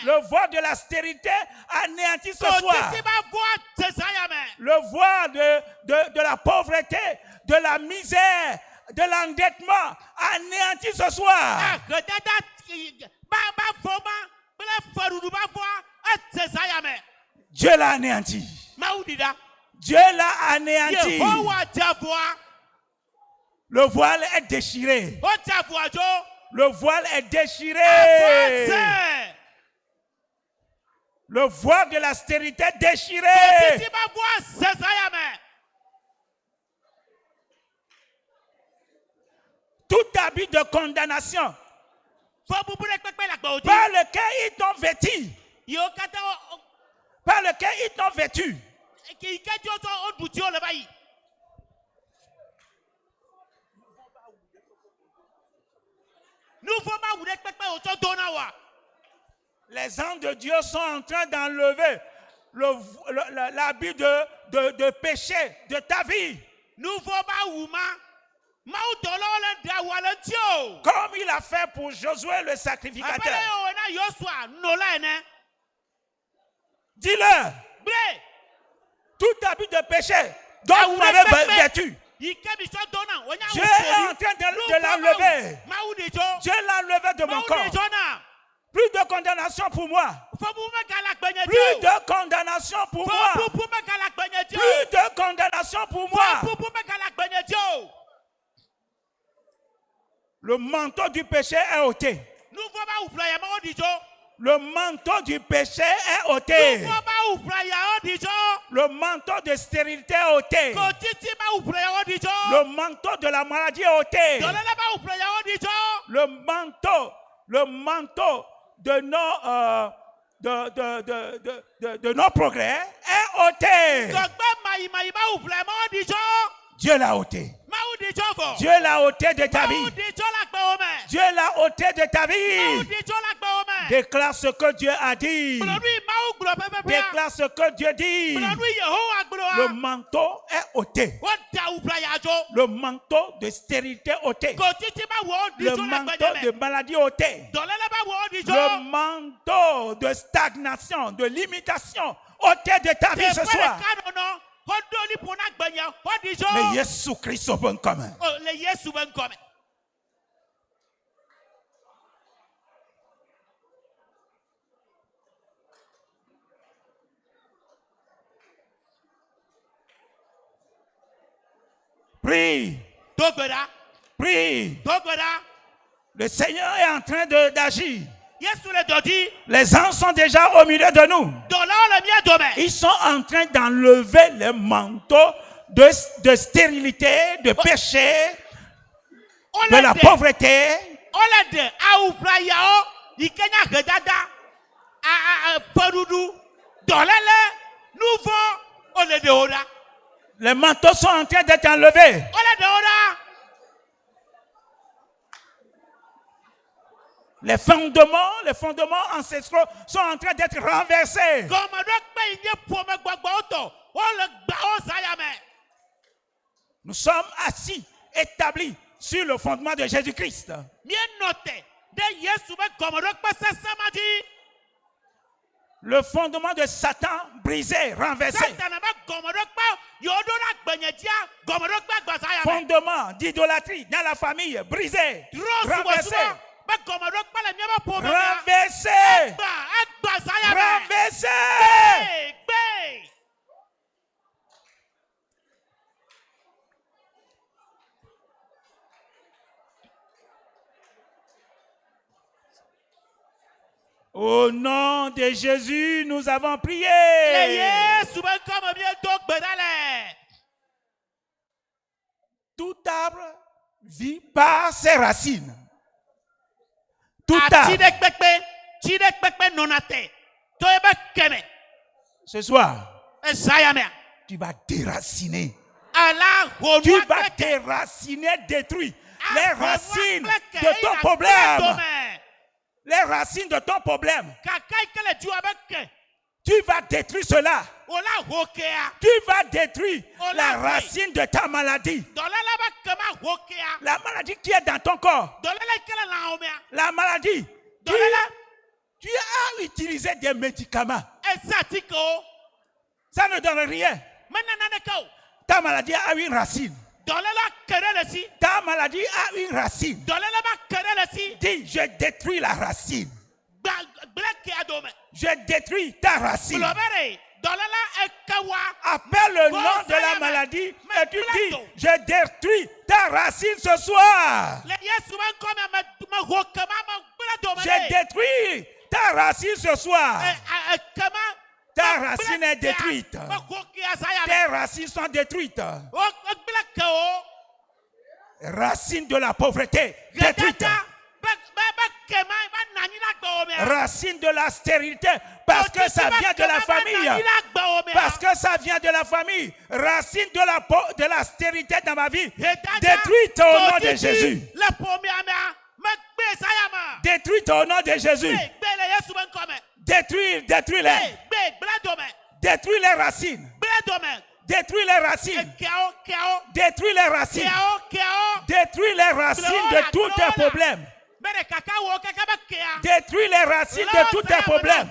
Le voile de la stérilité anéanti ce soir. Le voile de la pauvreté, de la misère, de l'endettement anéanti ce soir. Dieu l'a anéanti. Dieu l'a anéanti. Le voile est déchiré. Le voile est déchiré. Le voile de la stérilité déchiré. Tout habit de condamnation par lequel ils t'ont vêtu. Par lequel ils t'ont vêtu. Les anges de Dieu sont en train d'enlever l'habit de péché de ta vie. Comme il a fait pour Josué le sacrificateur. Dis-le. Tout habit de péché dont vous m'avez vêtu. Dieu est en train de l'enlever. Dieu l'a enlevé de mon corps. Plus de condamnation pour moi. Plus de condamnation pour moi. Plus de condamnation pour moi. Le manteau du péché est ôté. Le manteau du péché est ôté. Le manteau de stérilité est ôté. Le manteau de la maladie est ôté. Le manteau de nos progrès est ôté. Dieu l'a ôté. Dieu l'a ôté de ta vie. Dieu l'a ôté de ta vie. Déclare ce que Dieu a dit. Déclare ce que Dieu dit. Le manteau est ôté. Le manteau de stérilité ôté. Le manteau de maladie ôté. Le manteau de stagnation, de limitation ôté de ta vie ce soir. Mais Jésus Christ au bon commun. Prie. Prie. Le Seigneur est en train d'agir. Les anges sont déjà au milieu de nous. Ils sont en train d'enlever les manteaux de stérilité, de péché, de la pauvreté. Les manteaux sont en train d'être enlevés. Les fondements ancestraux sont en train d'être renversés. Nous sommes assis, établis sur le fondement de Jésus-Christ. Le fondement de Satan brisé, renversé. Fondement d'idolâtrie dans la famille brisé, renversé. Renversé. Renversé. Au nom de Jésus, nous avons prié. Tout arbre vit par ses racines. Tout arbre. Ce soir, tu vas déraciner. Tu vas déraciner, détruire les racines de ton problème. Les racines de ton problème. Tu vas détruire cela. Tu vas détruire la racine de ta maladie. La maladie qui est dans ton corps. La maladie. Tu as utilisé des médicaments. Ça ne donne rien. Ta maladie a une racine. Ta maladie a une racine. Dis, je détruis la racine. Je détruis ta racine. Appelle le nom de la maladie et tu dis, je détruis ta racine ce soir. Je détruis ta racine ce soir. Ta racine est détruite. Tes racines sont détruites. Racine de la pauvreté détruite. Racine de la stérilité parce que ça vient de la famille. Parce que ça vient de la famille. Racine de la stérilité dans ma vie détruite au nom de Jésus. Détruite au nom de Jésus. Détruis-les. Détruis les racines. Détruis les racines. Détruis les racines. Détruis les racines de tous tes problèmes. Détruis les racines de tous tes problèmes.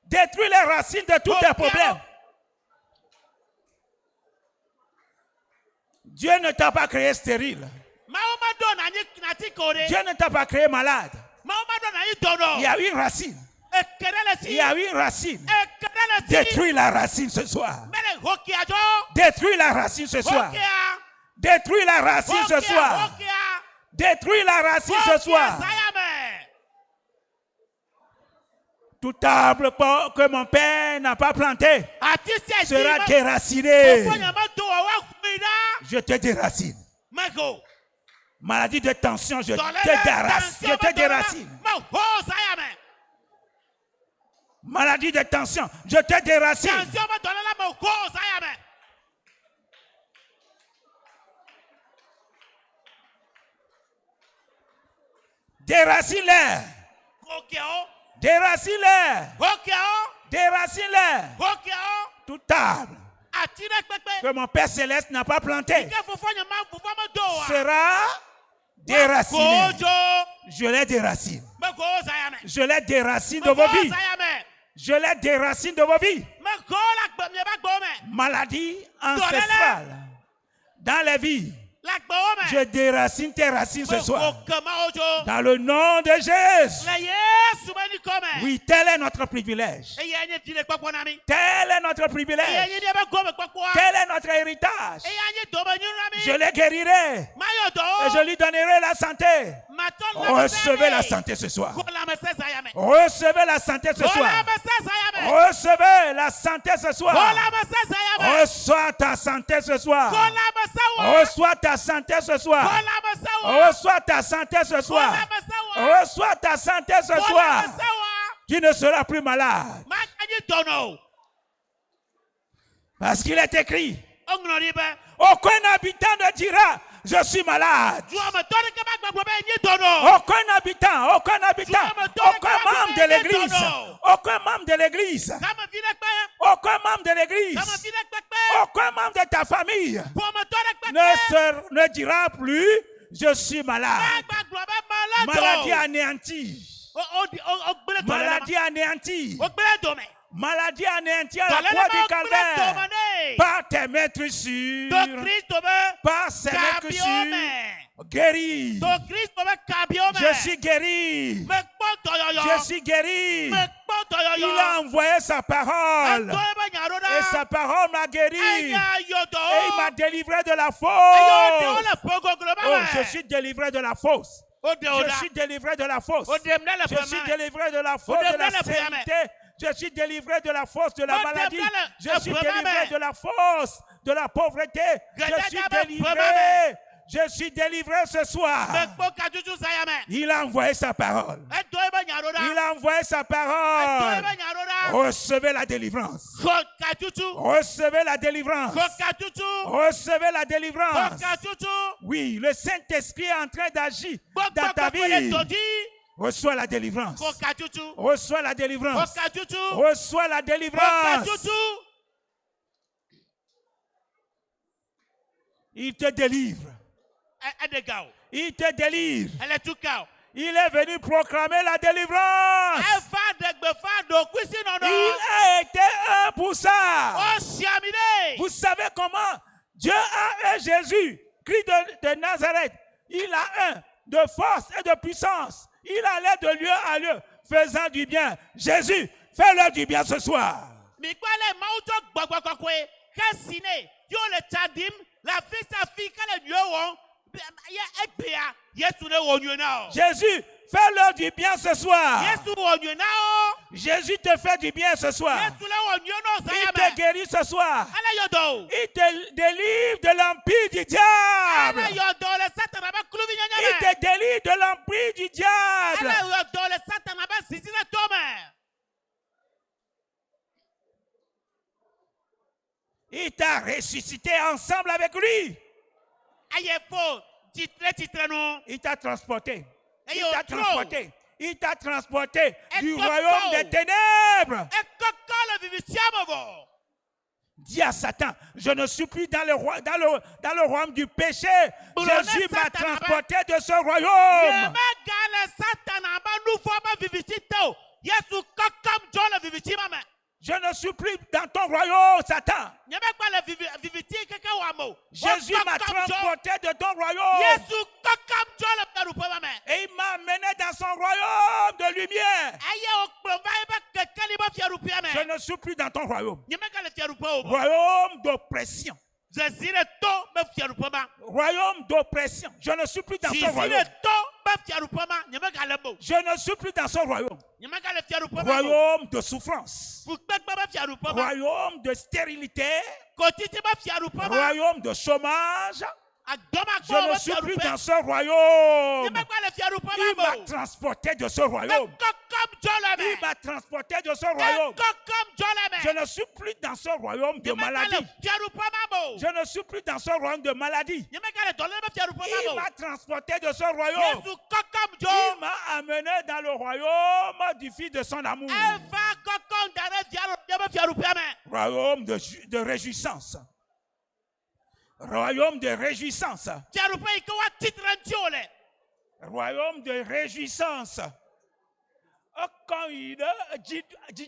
Détruis les racines de tous tes problèmes. Dieu ne t'a pas créé stérile. Dieu ne t'a pas créé malade. Il y a une racine. Il y a une racine. Détruis la racine ce soir. Détruis la racine ce soir. Détruis la racine ce soir. Détruis la racine ce soir. Tout arbre que mon père n'a pas planté sera déraciné. Je te déracine. Maladie de tension, je te déracine. Maladie de tension, je te déracine. Déracine-les. Déracine-les. Déracine-les. Tout arbre que mon Père Céleste n'a pas planté sera déraciné. Je les déracine. Je les déracine de vos vies. Je les déracine de vos vies. Maladie ancestrale dans les vies. Je déracine tes racines ce soir. Dans le nom de Jésus. Oui, tel est notre privilège. Tel est notre privilège. Tel est notre héritage. Je les guérirai. Et je lui donnerai la santé. Recevez la santé ce soir. Recevez la santé ce soir. Recevez la santé ce soir. Reçois ta santé ce soir. Reçois ta santé ce soir. Reçois ta santé ce soir. Reçois ta santé ce soir. Tu ne seras plus malade. Parce qu'il est écrit, aucun habitant ne dira, je suis malade. Aucun habitant, aucun membre de l'église, aucun membre de l'église, aucun membre de l'église, aucun membre de ta famille ne dira plus je suis malade. Maladie anéantie. Maladie anéantie. Maladie anéantie à la croix du calvaire. Par tes maîtrissures. Par ses maîtrissures. Guéri. Je suis guéri. Je suis guéri. Il a envoyé sa parole. Et sa parole m'a guéri. Et il m'a délivré de la fausse. Oh, je suis délivré de la fausse. Je suis délivré de la fausse. Je suis délivré de la fausse de la sécurité. Je suis délivré de la force de la maladie. Je suis délivré de la force de la pauvreté. Je suis délivré. Je suis délivré ce soir. Il a envoyé sa parole. Il a envoyé sa parole. Recevez la délivrance. Recevez la délivrance. Recevez la délivrance. Oui, le Saint-Esprit est en train d'agir dans ta vie. Reçois la délivrance. Reçois la délivrance. Reçois la délivrance. Il te délivre. Il te délivre. Il est venu proclamer la délivrance. Il a été un pour ça. Vous savez comment Dieu a un Jésus, Christ de Nazareth. Il a un de force et de puissance. Il allait de lieu à lieu, faisant du bien. Jésus, fais-leur du bien ce soir. Jésus, fais-leur du bien ce soir. Jésus te fait du bien ce soir. Il te guérit ce soir. Il te délivre de l'empire du diable. Il te délivre de l'empire du diable. Il t'a ressuscité ensemble avec lui. Il t'a transporté. Il t'a transporté. Il t'a transporté du royaume des ténèbres. Dis à Satan, je ne suis plus dans le royaume du péché. Jésus m'a transporté de ce royaume. Je ne suis plus dans ton royaume, Satan. Jésus m'a transporté de ton royaume. Et il m'a amené dans son royaume de lumière. Je ne suis plus dans ton royaume. Royaume d'oppression. Royaume d'oppression. Je ne suis plus dans son royaume. Je ne suis plus dans son royaume. Royaume de souffrance. Royaume de stérilité. Royaume de chômage. Je ne suis plus dans ce royaume. Il m'a transporté de ce royaume. Il m'a transporté de ce royaume. Je ne suis plus dans ce royaume de maladie. Je ne suis plus dans ce royaume de maladie. Il m'a transporté de ce royaume. Il m'a amené dans le royaume du Fils de son amour. Royaume de réjouissance. Royaume de réjouissance. Royaume de réjouissance. Quand il dit tu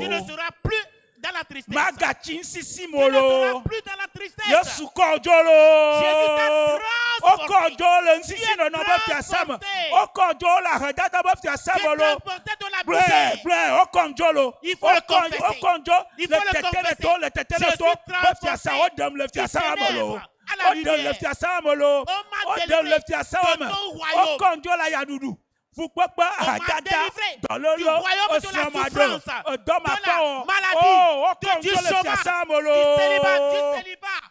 ne seras plus dans la tristesse. Tu ne seras plus dans la tristesse. Jésus t'a il faut le vous pouvez pas dans le royaume de la souffrance, de la maladie, du chômage, du célibat.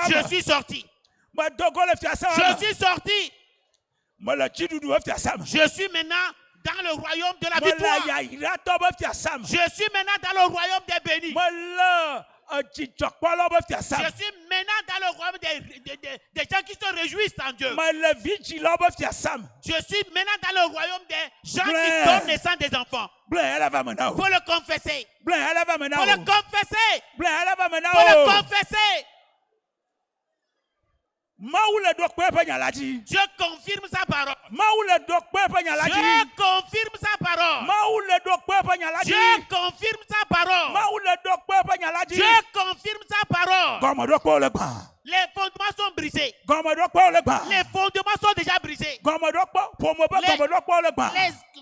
Je suis sorti. Je suis sorti. Je suis maintenant dans le royaume de la victoire. Je suis maintenant dans le royaume des bénis. Je suis maintenant dans le royaume des gens qui se réjouissent en Dieu. Je suis maintenant dans le royaume des gens qui donnent naissance des enfants. Faut le confesser. Faut le confesser. Faut le confesser. Je confirme sa parole. Je confirme sa parole. Je confirme sa parole. Je confirme sa parole. Les fondements sont brisés. Les fondements sont déjà brisés. Les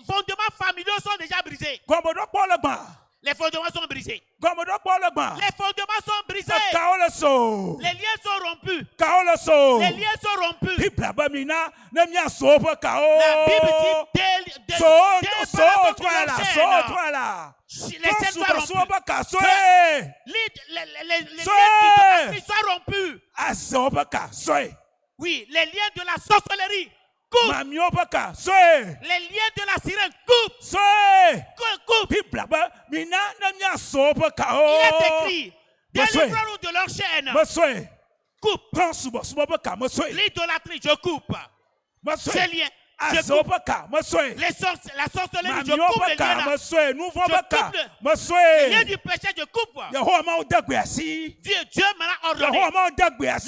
fondements familiaux sont déjà brisés. Les fondements sont brisés. Les fondements sont brisés. Les liens sont rompus. Les liens sont rompus. La Bible dit les liens sont rompus. Oui, les liens de la sorcellerie. Coupe. Les liens de la sirène coupe. Coupe. Il est écrit, délivrons-nous de leur chaîne. Coupe. L'idolâtrie, je coupe. Ces liens, je coupe. La sorcellerie, je coupe les liens là. Je coupe les liens du péché, je coupe. Dieu m'a ordonné.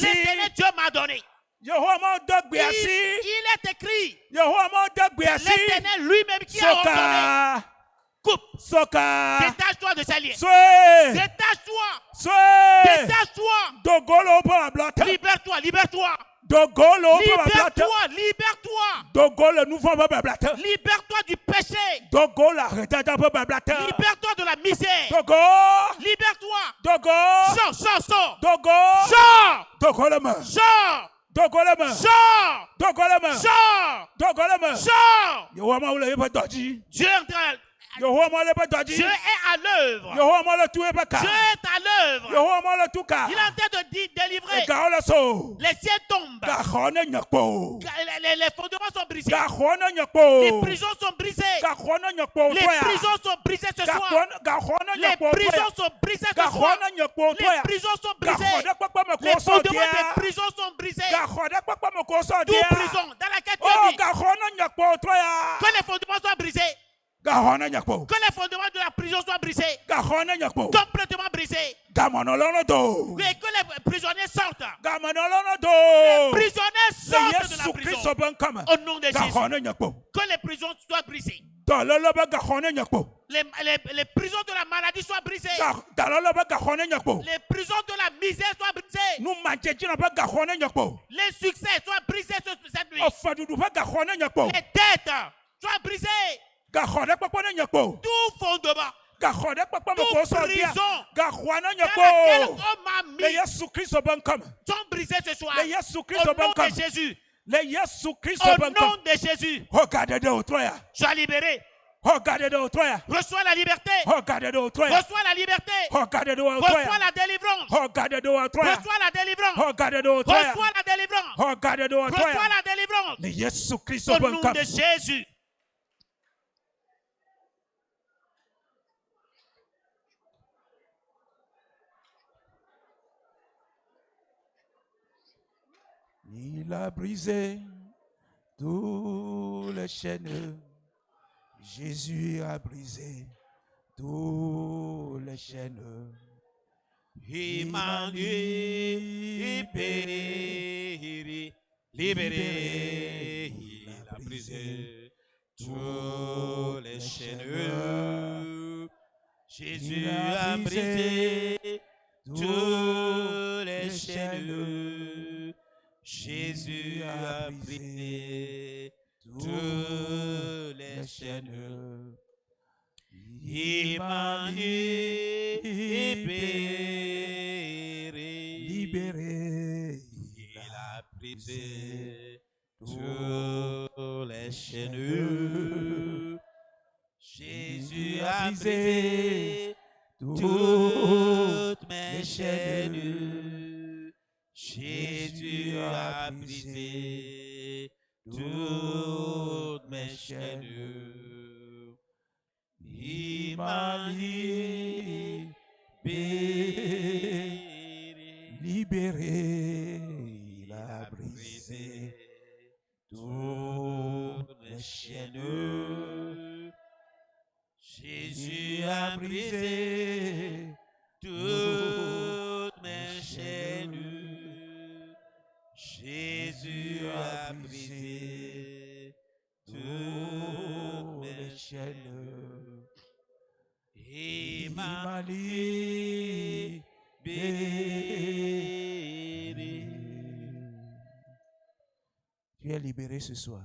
L'éternel Dieu m'a donné. Il est écrit. L'éternel lui-même qui a ordonné. Coupe. Détache-toi de ces liens. Détache-toi. Libère-toi. Libère-toi du péché. Libère-toi de la misère. Libère-toi. Sors. Dieu est à l'œuvre. Dieu est à l'œuvre. Il est en train de délivrer. Les cieux tombent. Les fondements sont brisés. Les prisons sont brisées. Les prisons sont brisées ce soir. Les prisons sont brisées ce soir. Les prisons sont brisées. Les fondements des prisons sont brisés. Toute prison dans laquelle tu es mis. Que les fondements soient brisés. Que les fondements de la prison soient brisés. Complètement brisés. Et que les prisonniers sortent. Les prisonniers sortent de la prison. Au nom de Jésus. Que les prisons soient brisées. Les prisons de la maladie soient brisées. Les prisons de la misère soient brisées. Les succès soient brisés cette nuit. Les dettes soient brisées. Tout fondement, toute prison dans laquelle on m'a mis sont brisés ce soir. Au nom de Jésus. Au nom de Jésus. Sois libéré. Reçois la liberté. Reçois la liberté. Reçois la délivrance. Reçois la délivrance. Reçois la délivrance. Reçois la délivrance. Au nom de Jésus. Il a brisé toutes les chaînes. Jésus a brisé toutes les chaînes. Il m'a libéré. Il a brisé toutes les chaînes. Jésus a brisé toutes les chaînes. Jésus a brisé toutes les chaînes. Il m'a libéré. Il a brisé toutes les chaînes. Jésus a brisé toutes mes chaînes. Jésus a brisé toutes mes chaînes. m'a libéré, il a brisé toutes les chaînes. Jésus a brisé toutes mes chaînes. Jésus a brisé toutes mes chaînes. Il m'a libéré. Tu es libéré ce soir.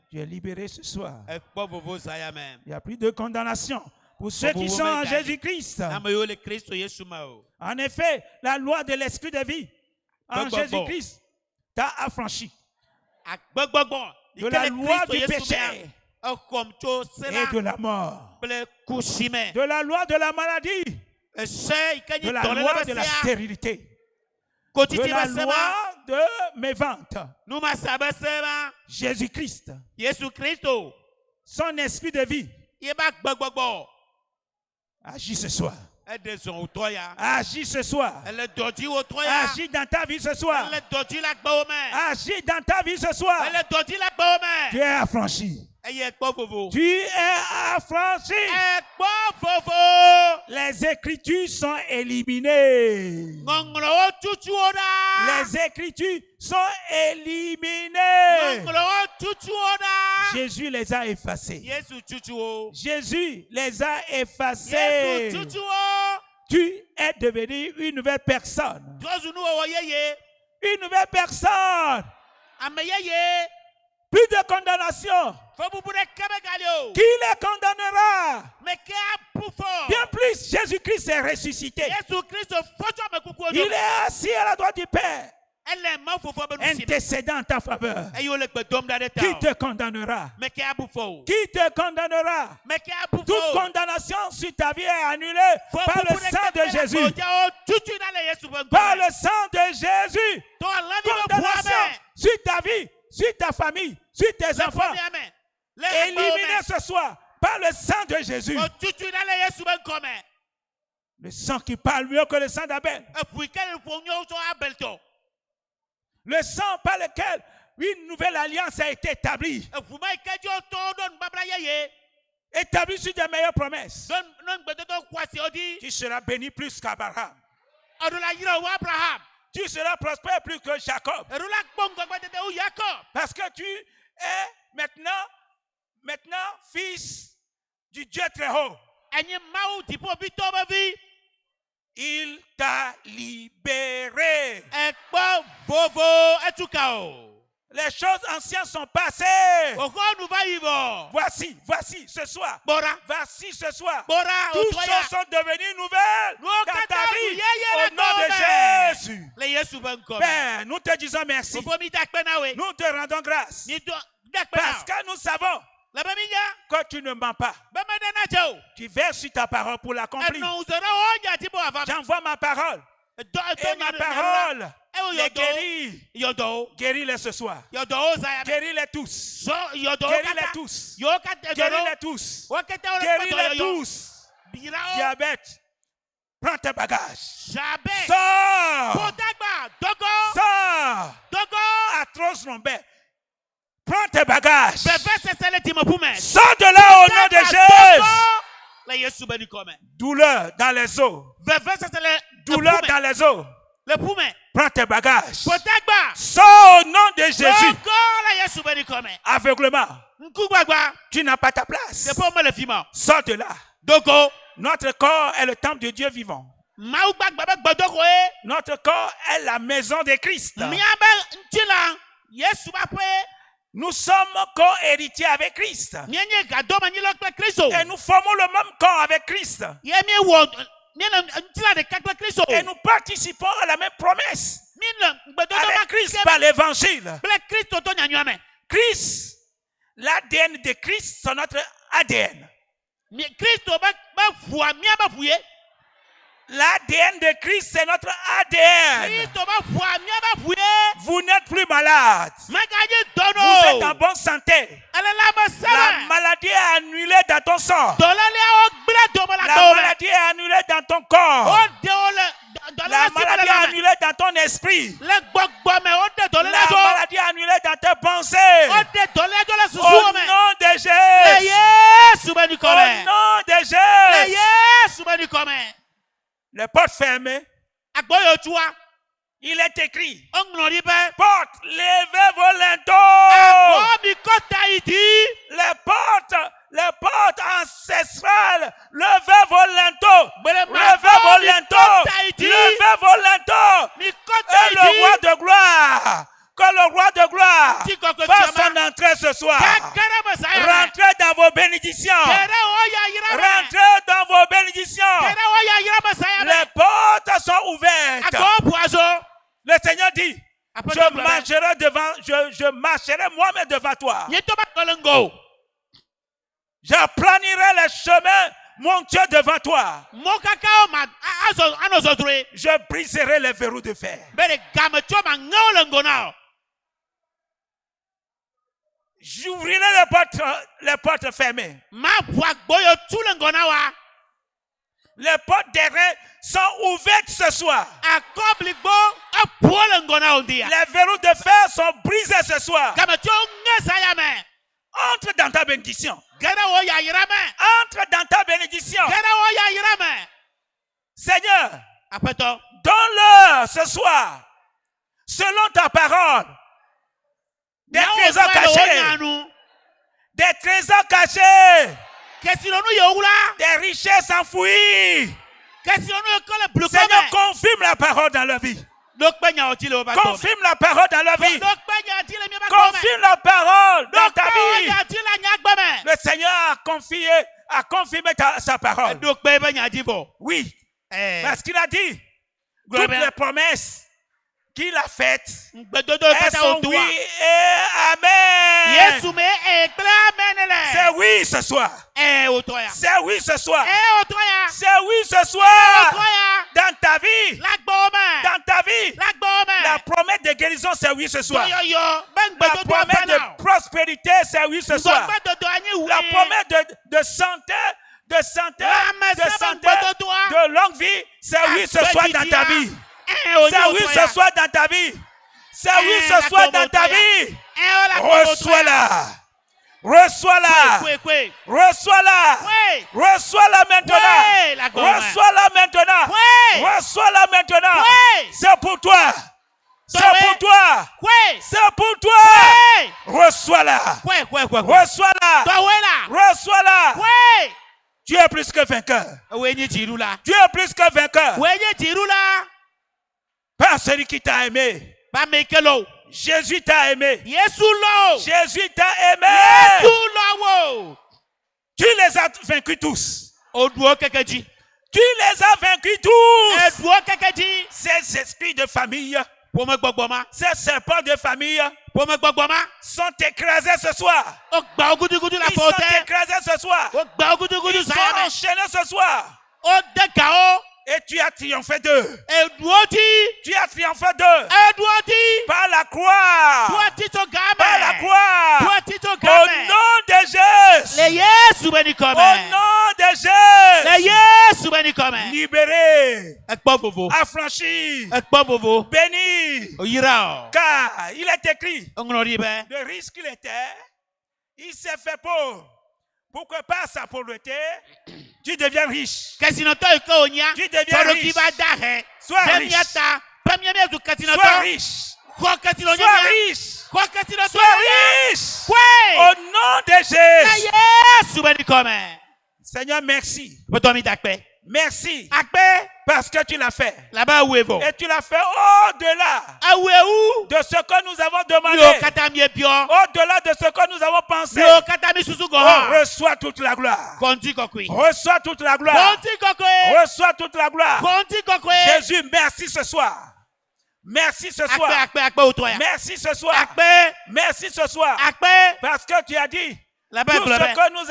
Tu es libéré ce soir. Il n'y a plus de condamnation pour ceux qui sont en Jésus-Christ. En effet, la loi de l'esprit de vie en Jésus-Christ t'a affranchi de la loi du péché et de la mort, de la loi de la maladie, de la loi de la stérilité, de la loi de mes ventes. Jésus-Christ, son esprit de vie, agis ce soir. Agis ce soir. Agis dans ta vie ce soir. Agis dans ta vie ce soir. Tu es affranchi. Tu es affranchi. Les écritures sont éliminées. Les écritures sont éliminées. Jésus les a effacées. Jésus les a effacées. Tu es devenu une nouvelle personne. Une nouvelle personne. Plus de condamnation. Qui les condamnera? Bien plus, Jésus-Christ est ressuscité. Il est assis à la droite du Père, intercédant en ta faveur. Qui te condamnera? Qui te condamnera? Toute condamnation sur ta vie est annulée par le sang de Jésus. Par le sang de Jésus. Condamnation sur ta vie, sur ta famille, sur tes enfants. Éliminé ce soir par le sang de Jésus. Le sang qui parle mieux que le sang d'Abel. Le sang par lequel une nouvelle alliance a été établie. Établie sur des meilleures promesses. Tu seras béni plus qu'Abraham. Tu seras prospère plus que Jacob. Parce que tu es maintenant fils du Dieu très haut. Il t'a libéré. Les choses anciennes sont passées. Voici ce soir. Voici ce soir. Toutes choses sont devenues nouvelles dans ta vie. Au nom de Jésus. Père, nous te disons merci. Nous te rendons grâce. Parce que nous savons que tu ne mens pas. Tu verses sur ta parole pour l'accomplir. J'envoie ma parole. Et ma parole les guérit. Guéris-les ce soir. Guéris-les tous. Guéris-les tous. Guéris-les tous. Guéris-les tous. Diabète, prends tes bagages. Sors. Sors. Atroce lombaire, prends tes bagages. Sors de là au nom de Jésus. Douleur dans les os. Douleur dans les os. Prends tes bagages. Sors au nom de Jésus. Aveuglement. Tu n'as pas ta place. Sors de là. Notre corps est le temple de Dieu vivant. Notre corps est la maison de Christ. Nous sommes co-héritiers avec Christ. Et nous formons le même corps avec Christ. Et nous participons à la même promesse avec Christ par l'évangile. Christ, l'ADN de Christ, c'est notre ADN. L'ADN de Christ, c'est notre ADN. Vous n'êtes plus malade. Vous êtes en bonne santé. La maladie est annulée dans ton sang. La maladie est annulée dans ton corps. La maladie est annulée dans ton esprit. La maladie est annulée dans tes pensées. Au nom de Jésus. Au nom de Jésus. Les portes fermées. Il est écrit. Porte levée volonto. Les portes ancestrales. Levez volonto. Levez volonto. Levez volonto. Et le roi de gloire. Que le roi de gloire fasse son entrée ce soir. Rentrez dans vos bénédictions. Rentrez dans vos bénédictions. Les portes sont ouvertes. Le Seigneur dit, je marcherai moi-même devant toi. Je planerai les chemins, mon Dieu, devant toi. Je briserai les verrous de fer. J'ouvrirai les portes fermées. Les portes derrière sont ouvertes ce soir. Les verrous de fer sont brisés ce soir. Entre dans ta bénédiction. Entre dans ta bénédiction. Seigneur, donne-leur ce soir, selon ta parole, des trésors cachés. Des trésors cachés. Des richesses enfouies. Seigneur, confirme la parole dans leur vie. Confirme la parole dans leur vie. Confirme la parole dans ta vie. Le Seigneur a confirmé sa parole. Oui. Parce qu'il a dit toutes les promesses qu'il a faites, elles sont oui et amen. C'est oui ce soir. C'est oui ce soir. C'est oui ce soir. Dans ta vie. Dans ta vie. La promesse de guérison, c'est oui ce soir. La promesse de prospérité, c'est oui ce soir. La promesse de santé, de longue vie, c'est oui ce soir dans ta vie. C'est oui ce soir dans ta vie. C'est oui ce soir dans ta vie. Reçois-la. Reçois-la. Reçois-la. Reçois-la maintenant. Reçois-la maintenant. Reçois-la maintenant. C'est pour toi. C'est pour toi. C'est pour toi. Reçois-la. Reçois-la. Reçois-la. Tu es plus que vainqueur. Tu es plus que vainqueur. Par celui qui t'a aimé. Jésus t'a aimé. Jésus t'a aimé. Tu les as vaincus tous. Tu les as vaincus tous. Ces esprits de famille, ces serpents de famille sont écrasés ce soir. Ils sont écrasés ce soir. Ils sont enchaînés ce soir. Et tu as triomphé d'eux. Tu as triomphé d'eux. Par la croix. Par la croix. Au nom de Jésus. Au nom de Jésus. Libéré. Affranchi. Béni. Car il est écrit. Le risque qu'il était. Il s'est fait pauvre. Pour que par sa pauvreté, tu deviens riche. Tu deviens riche. Sois riche. Sois riche. Sois riche. Sois riche. Au nom de Jésus. Seigneur, merci. Merci. Parce que tu l'as fait. Et tu l'as fait au-delà de ce que nous avons demandé. Au-delà de ce que nous avons pensé. Oh, reçois toute la gloire. Reçois toute la gloire. Reçois toute la gloire. Jésus, merci ce soir. Merci ce soir. Merci ce soir. Merci ce soir. Parce que tu as dit, Tout ce que nous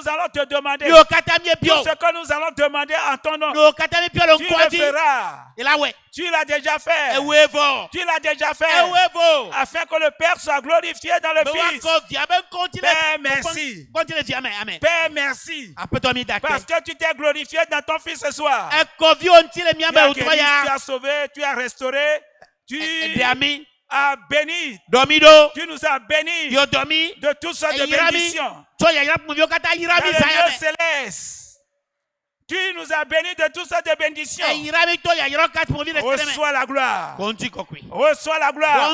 allons te demander, tout ce que nous allons demander en ton nom, tu le feras. Tu l'as déjà fait. Tu l'as déjà fait. Afin que le Père soit glorifié dans le Fils. Père, merci. Père, merci. Parce que tu t'es glorifié dans ton Fils ce soir. Tu as guéri, tu as sauvé, tu as restauré. Tu a béni. Tu nous as bénis de toutes sortes de bénédictions. Dans le lieu céleste, tu nous as bénis de toutes sortes de bénédictions. Reçois la gloire. Reçois la gloire.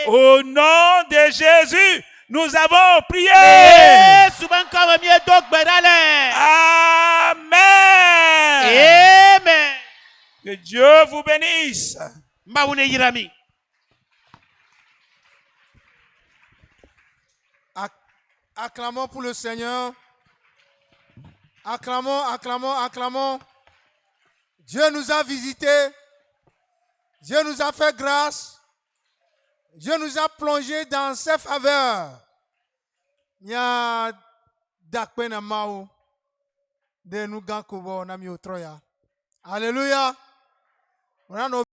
Au nom de Jésus, nous avons prié. Amen. Que Dieu vous bénisse. Acclamons pour le Seigneur. Acclamons, acclamons, acclamons. Dieu nous a visités. Dieu nous a fait grâce. Dieu nous a plongé dans ses faveurs. Nya dakpena mau de nous gankubo na mi otroya. Alléluia.